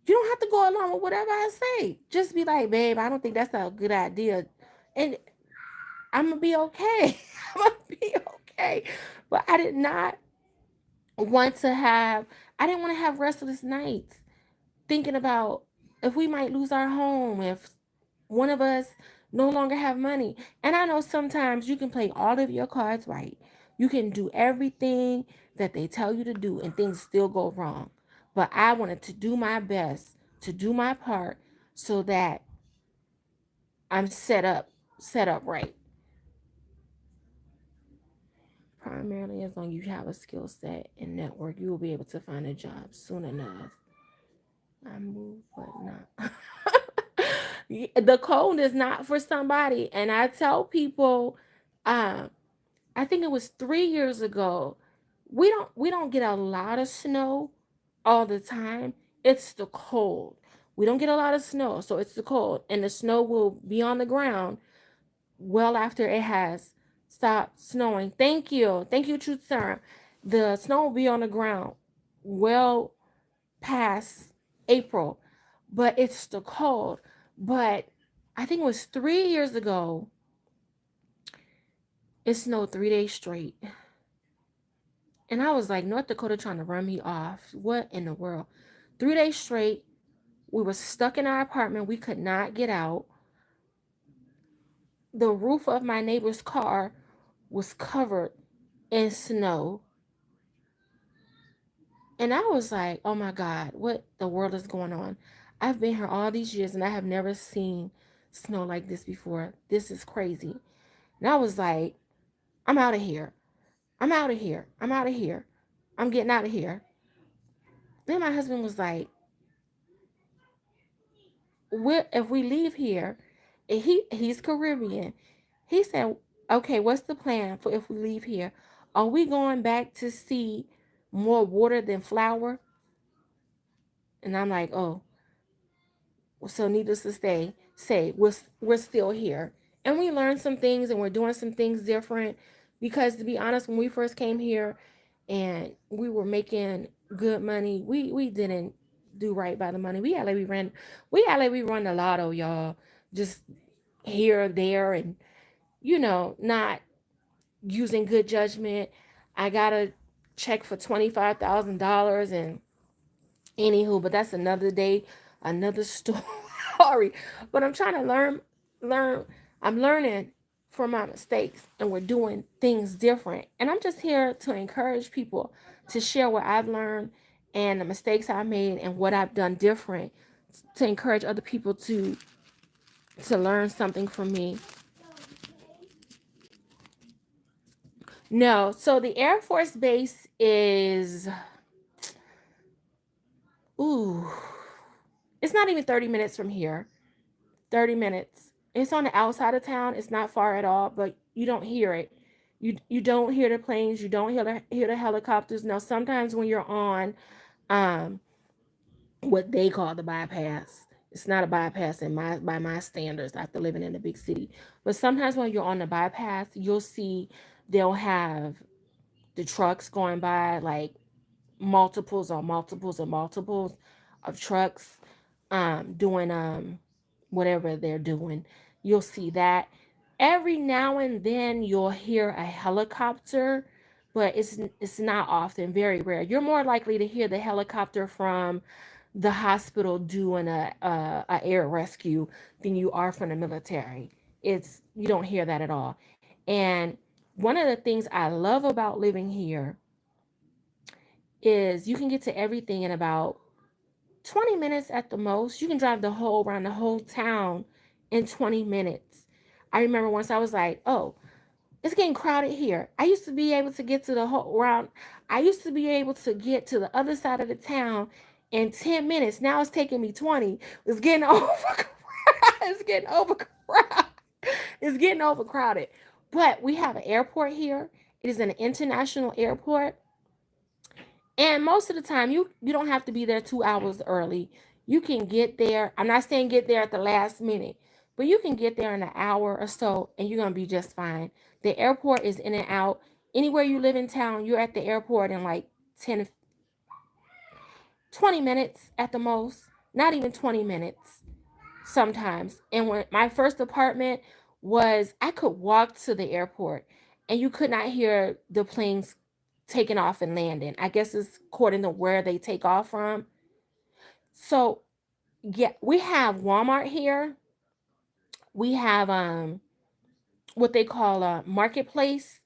you don't have to go along with whatever I say. Just be like, babe, I don't think that's a good idea. And I'm gonna be okay. I'm gonna be okay. But want to have I didn't want to have restless nights thinking about if we might lose our home, if one of us no longer have money. And I know sometimes you can play all of your cards right. You can do everything that they tell you to do and things still go wrong. But I wanted to do my best to do my part so that I'm set up right. Primarily, as long as you have a skill set and network, you will be able to find a job soon enough. I move, but not. The cold is not for somebody, and I tell people, um, I think it was 3 years ago. We don't get a lot of snow all the time. It's the cold. We don't get a lot of snow, so it's the cold, and the snow will be on the ground well after it has stopped snowing. Thank you, Truth Serum. The snow will be on the ground well past April, but it's still cold. But I think it was 3 years ago. It snowed 3 days straight. And I was like, North Dakota trying to run me off. What in the world? 3 days straight. We were stuck in our apartment. We could not get out. The roof of my neighbor's car was covered in snow. And I was like, oh my God, what the world is going on? I've been here all these years and I have never seen snow like this before. This is crazy. And I was like, I'm out of here. I'm out of here. I'm out of here. I'm getting out of here. Then my husband was like, if we leave here, he's Caribbean. He said, okay, what's the plan for if we leave here? Are we going back to see more water than flour? And I'm like, oh, so needless to say we're still here, and we learned some things, and we're doing some things different. Because to be honest, when we first came here, and we were making good money, we didn't do right by the money. We run the lotto, y'all, just here or there, and not using good judgment. I got a check for $25,000, and anywho, but that's another day, another story. But I'm trying to learn. I'm learning from my mistakes, and we're doing things different. And I'm just here to encourage people to share what I've learned and the mistakes I made and what I've done different, to encourage other people to learn something from me. No, so the Air Force Base is, ooh, it's not even 30 minutes from here. 30 minutes. It's on the outside of town. It's not far at all, but you don't hear it. You don't hear the planes. You don't hear the helicopters. Now, sometimes when you're on um what they call the bypass, it's not a bypass in my by my standards after living in a big city. But sometimes when you're on the bypass, you'll see they'll have the trucks going by, like multiples or multiples or multiples of trucks doing whatever they're doing. You'll see that. Every now and then you'll hear a helicopter, but it's not often, very rare. You're more likely to hear the helicopter from the hospital doing a air rescue than you are from the military. It's You don't hear that at all. And one of the things I love about living here is you can get to everything in about 20 minutes at the most. You can drive around the whole town in 20 minutes. I remember once I was like, oh, it's getting crowded here. I used to be able to get to the whole round. I used to be able to get to the other side of the town in 10 minutes. Now it's taking me 20. It's getting overcrowded. It's getting overcrowded. It's getting overcrowded. But we have an airport here. It is an international airport. And most of the time, you don't have to be there 2 hours early. You can get there. I'm not saying get there at the last minute. but you can get there in an hour or so and you're going to be just fine. The airport is in and out. Anywhere you live in town, you're at the airport in like 10, 20 minutes at the most, not even 20 minutes sometimes. And when my first apartment was, I could walk to the airport and you could not hear the planes taking off and landing. I guess it's according to where they take off from. So, yeah, we have Walmart here. We have what they call a marketplace.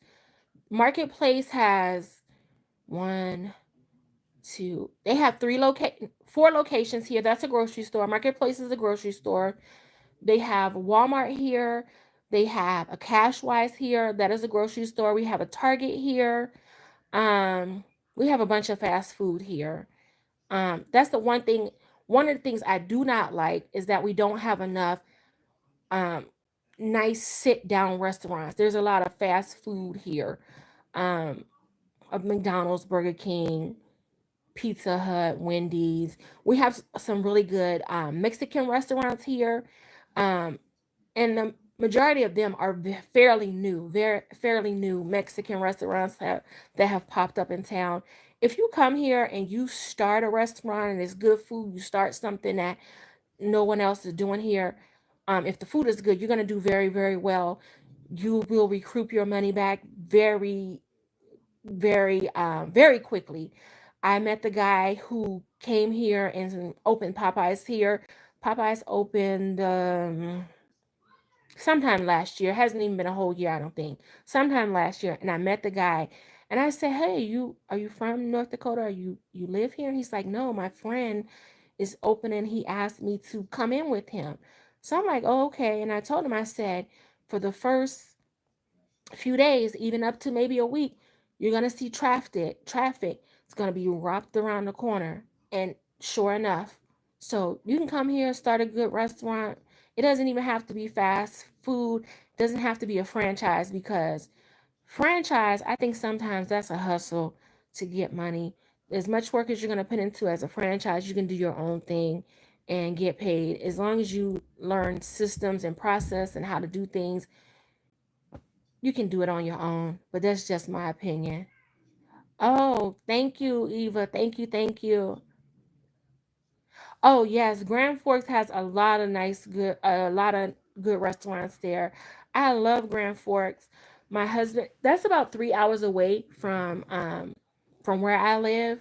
Marketplace has one, two. They have four locations here. That's a grocery store. Marketplace is a grocery store. They have Walmart here. They have a Cashwise here. That is a grocery store. We have a Target here. Um, we have a bunch of fast food here. That's the one thing. One of the things I do not like is that we don't have enough um, nice sit down restaurants. There's a lot of fast food here. Um, of McDonald's, Burger King, Pizza Hut, Wendy's. We have some really good Mexican restaurants here. Um, and the majority of them are fairly new, very fairly new Mexican restaurants that have popped up in town. If you come here and you start a restaurant and it's good food, you start something that no one else is doing here. If the food is good, you're gonna do very, very well. You will recoup your money back very, very quickly. I met the guy who came here and opened Popeyes here. Popeyes opened sometime last year. It hasn't even been a whole year, I don't think. Sometime last year, and I met the guy, and I said, "Hey, you are you from North Dakota? Are you live here?" He's like, "No, my friend is opening. He asked me to come in with him." So I'm like, "Oh, okay." And I told him, I said, for the first few days, even up to maybe a week, you're gonna see traffic. Traffic. It's gonna be wrapped around the corner, and sure enough, so you can come here, start a good restaurant. It doesn't even have to be fast food. It doesn't have to be a franchise because franchise, I think sometimes that's a hustle to get money. As much work as you're gonna put into as a franchise, you can do your own thing and get paid. As long as you learn systems and process and how to do things, you can do it on your own, but that's just my opinion. Oh, thank you, Eva. Thank you, thank you. Oh yes, Grand Forks has a lot of a lot of good restaurants there. I love Grand Forks. My husband, that's about 3 hours away from where I live.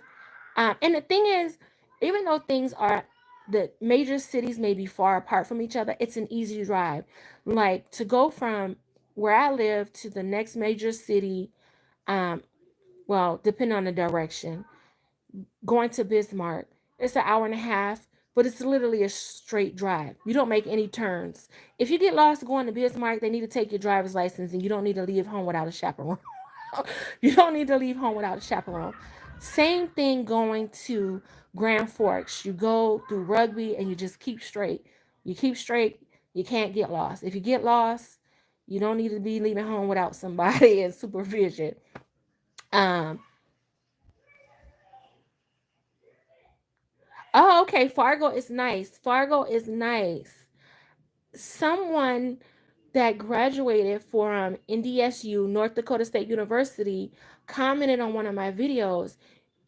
And the thing is, even though things are the major cities may be far apart from each other, it's an easy drive. Like to go from where I live to the next major city, um, well, depending on the direction, going to Bismarck, it's an hour and a half, but it's literally a straight drive. You don't make any turns. If you get lost going to Bismarck, they need to take your driver's license and you don't need to leave home without a chaperone. You don't need to leave home without a chaperone. Same thing going to Grand Forks. You go through Rugby and you just keep straight. You keep straight, you can't get lost. If you get lost, you don't need to be leaving home without somebody in supervision. Um, oh, okay. Fargo is nice. Fargo is nice. Someone that graduated from NDSU, North Dakota State University, commented on one of my videos,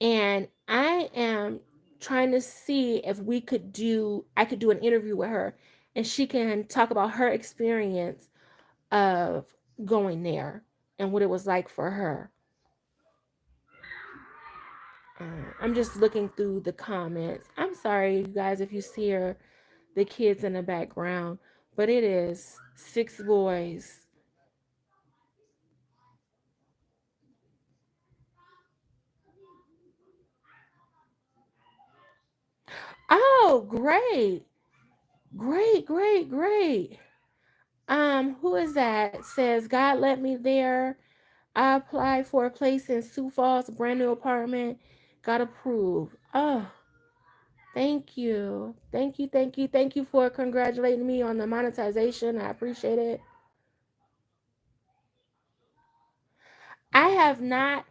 and I am trying to see if I could do an interview with her, and she can talk about her experience of going there and what it was like for her. I'm just looking through the comments. I'm sorry, you guys, if you see the kids in the background, but it is six boys. Oh, great. Great, great, great. Who is that? Says God let me there. I applied for a place in Sioux Falls, a brand new apartment. Got approved. Oh, thank you. Thank you, thank you, thank you for congratulating me on the monetization. I appreciate it. I have not,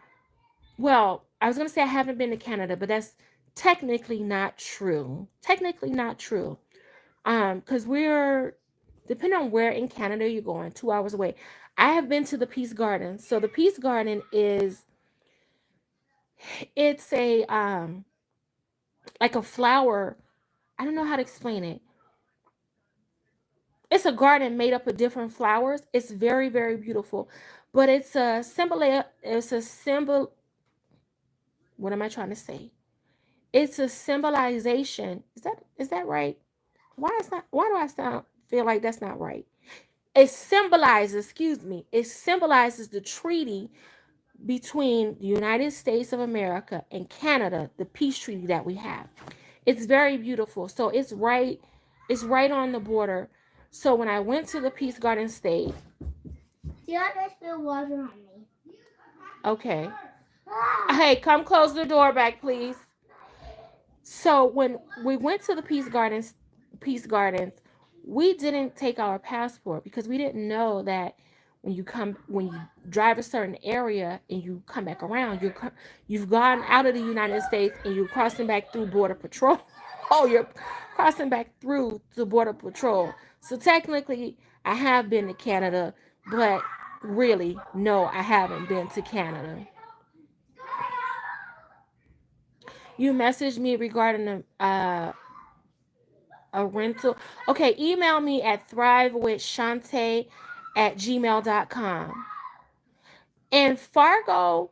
well, I was gonna say I haven't been to Canada, but that's technically not true. Technically not true. Because we're depending on where in Canada you're going, 2 hours away. I have been to the Peace Garden. So the Peace Garden is, it's a like a flower. I don't know how to explain it. It's a garden made up of different flowers. It's very, very beautiful. But it's a symbol. What am I trying to say? It's a symbolization. Is that right? Why do I sound feel like that's not right? It symbolizes, excuse me, it symbolizes the treaty between the United States of America and Canada, the peace treaty that we have. It's very beautiful. So it's right on the border. So when I went to the Peace Garden State, See, I just spill water on me. okay. Hey, come close the door back, please. So when we went to the Peace Gardens, we didn't take our passport because we didn't know that when you drive a certain area and you come back around, you've gone out of the United States and you're crossing back through border patrol. Oh, you're crossing back through the border patrol. So technically, I have been to Canada, but really, no, I haven't been to Canada. You messaged me regarding a rental. Okay, email me at thrivewithshante@gmail.com. And Fargo,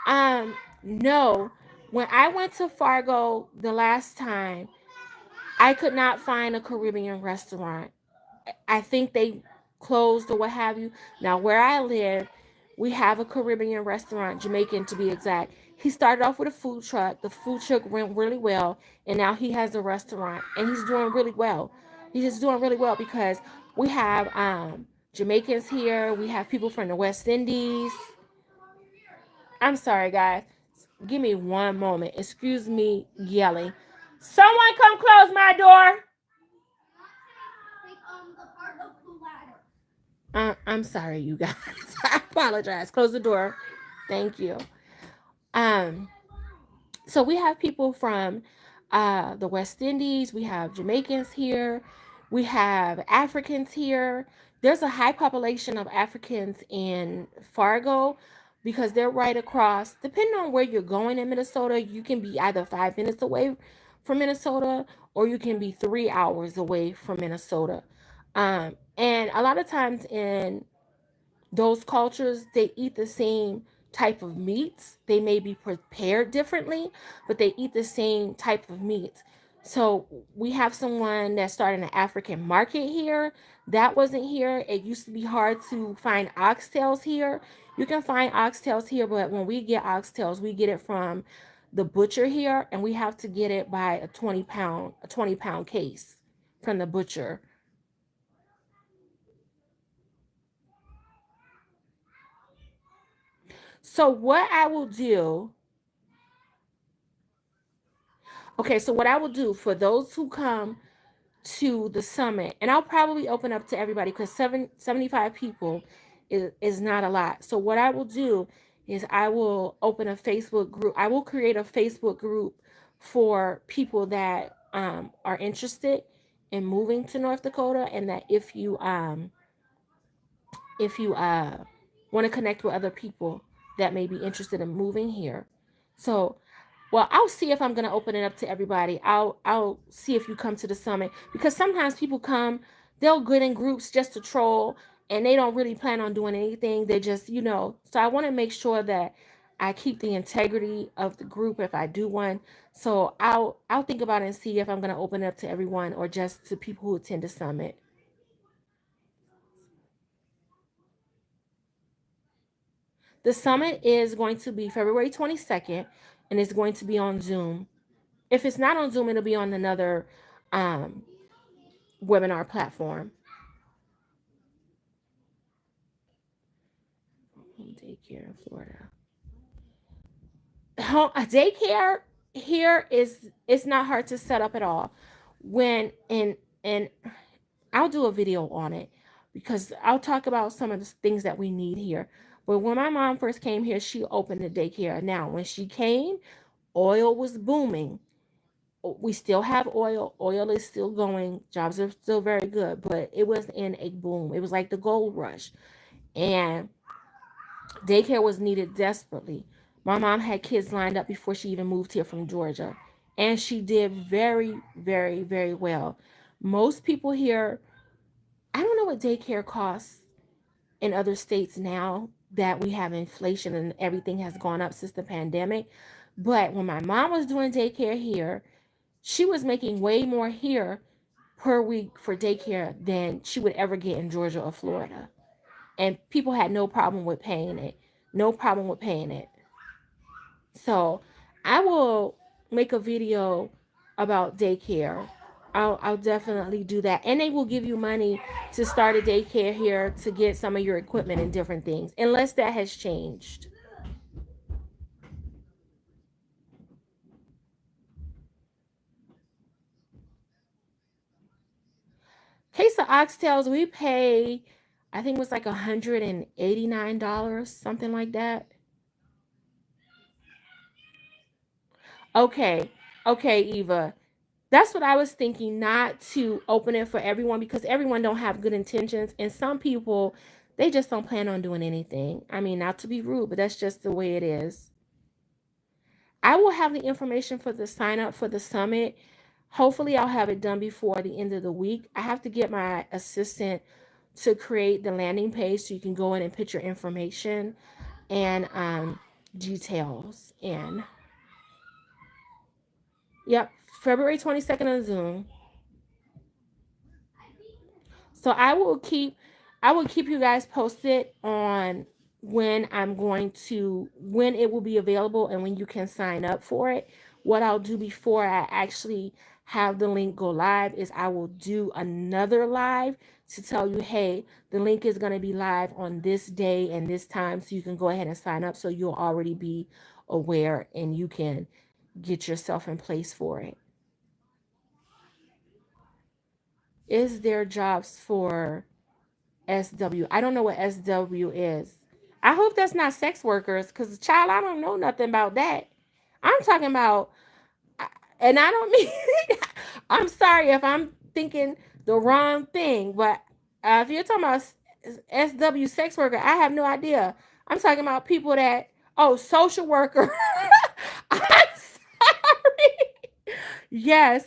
um, no. When I went to Fargo the last time, I could not find a Caribbean restaurant. I think they closed or what have you. Now, where I live, we have a Caribbean restaurant, Jamaican to be exact. He started off with a food truck. The food truck went really well, and now he has a restaurant, and he's doing really well. He's just doing really well because we have Jamaicans here. We have people from the West Indies. I'm sorry, guys. Give me one moment. Excuse me yelling. Someone come close my door. I'm sorry, you guys. I apologize. Close the door. Thank you. Um, so we have people from the West Indies. We have Jamaicans here. We have Africans here. There's a high population of Africans in Fargo because they're right across. Depending on where you're going in Minnesota, you can be either 5 minutes away from Minnesota or you can be 3 hours away from Minnesota. And a lot of times in those cultures, they eat the same type of meats. They may be prepared differently, but they eat the same type of meats. So we have someone that started an African market here. That wasn't here. It used to be hard to find oxtails here. You can find oxtails here, but when we get oxtails, we get it from the butcher here, and we have to get it by a 20 pound case from the butcher. So what I will do Okay, so what I will do for those who come to the summit, and I'll probably open up to everybody because 75 people is not a lot. So what I will do is I will open a Facebook group. I will create a Facebook group for people that are interested in moving to North Dakota, and that if you want to connect with other people that may be interested in moving here. So well, I'll see if I'm gonna open it up to everybody. I'll see if you come to the summit because sometimes people come, they'll get in groups just to troll and they don't really plan on doing anything. They just. So I want to make sure that I keep the integrity of the group if I do one. So I'll think about it and see if I'm gonna open it up to everyone or just to people who attend the summit. The summit is going to be February 22nd and it's going to be on Zoom. If it's not on Zoom, it'll be on another um, webinar platform. Home daycare in Florida. A daycare here is it's not hard to set up at all. When and I'll do a video on it because I'll talk about some of the things that we need here. But when my mom first came here, she opened a daycare. Now, when she came, oil was booming. We still have oil. Oil is still going. Jobs are still very good, but it was in a boom. It was like the gold rush. And daycare was needed desperately. My mom had kids lined up before she even moved here from Georgia. And she did very, very, very well. Most people here, I don't know what daycare costs in other states now that we have inflation and everything has gone up since the pandemic. But when my mom was doing daycare here, she was making way more here per week for daycare than she would ever get in Georgia or Florida. And people had no problem with paying it. No problem with paying it. So I will make a video about daycare. I'll definitely do that. And they will give you money to start a daycare here to get some of your equipment and different things, unless that has changed. Case of oxtails, we pay, I think it was like $189, something like that. Okay. Okay, Eva. That's what I was thinking, not to open it for everyone because everyone don't have good intentions. And some people, they just don't plan on doing anything. I mean, not to be rude, but that's just the way it is. I will have the information for the sign up for the summit. Hopefully, I'll have it done before the end of the week. I have to get my assistant to create the landing page so you can go in and put your information and details in. Yep, February 22nd on Zoom. So I will keep you guys posted on when it will be available and when you can sign up for it. What I'll do before I actually have the link go live is I will do another live to tell you, hey, the link is going to be live on this day and this time, so you can go ahead and sign up so you'll already be aware and you can get yourself in place for it. Is there jobs for SW? I don't know what SW is. I hope that's not sex workers because, child, I don't know nothing about that. I'm talking about, and I don't mean, I'm sorry if I'm thinking the wrong thing, but if you're talking about SW sex worker, I have no idea. I'm talking about people that, oh, social worker. I'm sorry. Yes.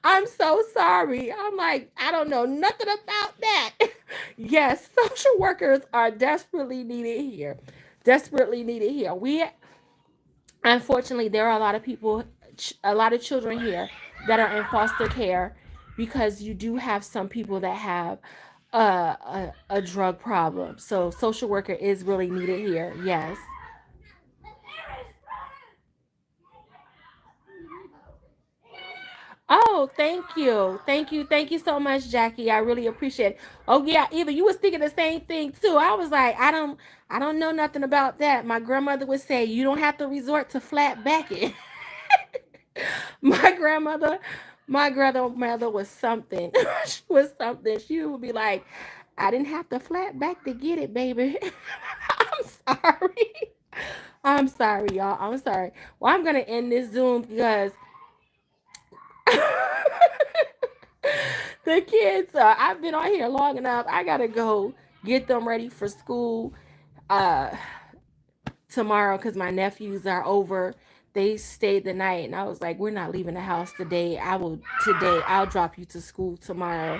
I'm so sorry. I'm like, I don't know nothing about that. Yes, social workers are desperately needed here. Desperately needed here. We, unfortunately, there are a lot of people, a lot of children here that are in foster care because you do have some people that have a drug problem. So social worker is really needed here. Yes. Oh, thank you. Thank you. Thank you so much, Jackie. I really appreciate it. Oh yeah, Eva, you was thinking the same thing too. I was like, I don't know nothing about that. My grandmother would say you don't have to resort to flat backing. my grandmother, my grandmother was something. She was something. She would be like, I didn't have to flat back to get it, baby. I'm sorry. I'm sorry, y'all. I'm sorry. Well, I'm gonna end this Zoom because the kids, I've been on here long enough. I gotta go get them ready for school uh tomorrow because my nephews are over. They stayed the night and I was like, we're not leaving the house today. I'll drop you to school tomorrow.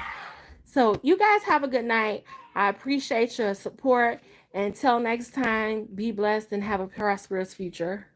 So you guys have a good night. I appreciate your support. Until next time, be blessed and have a prosperous future.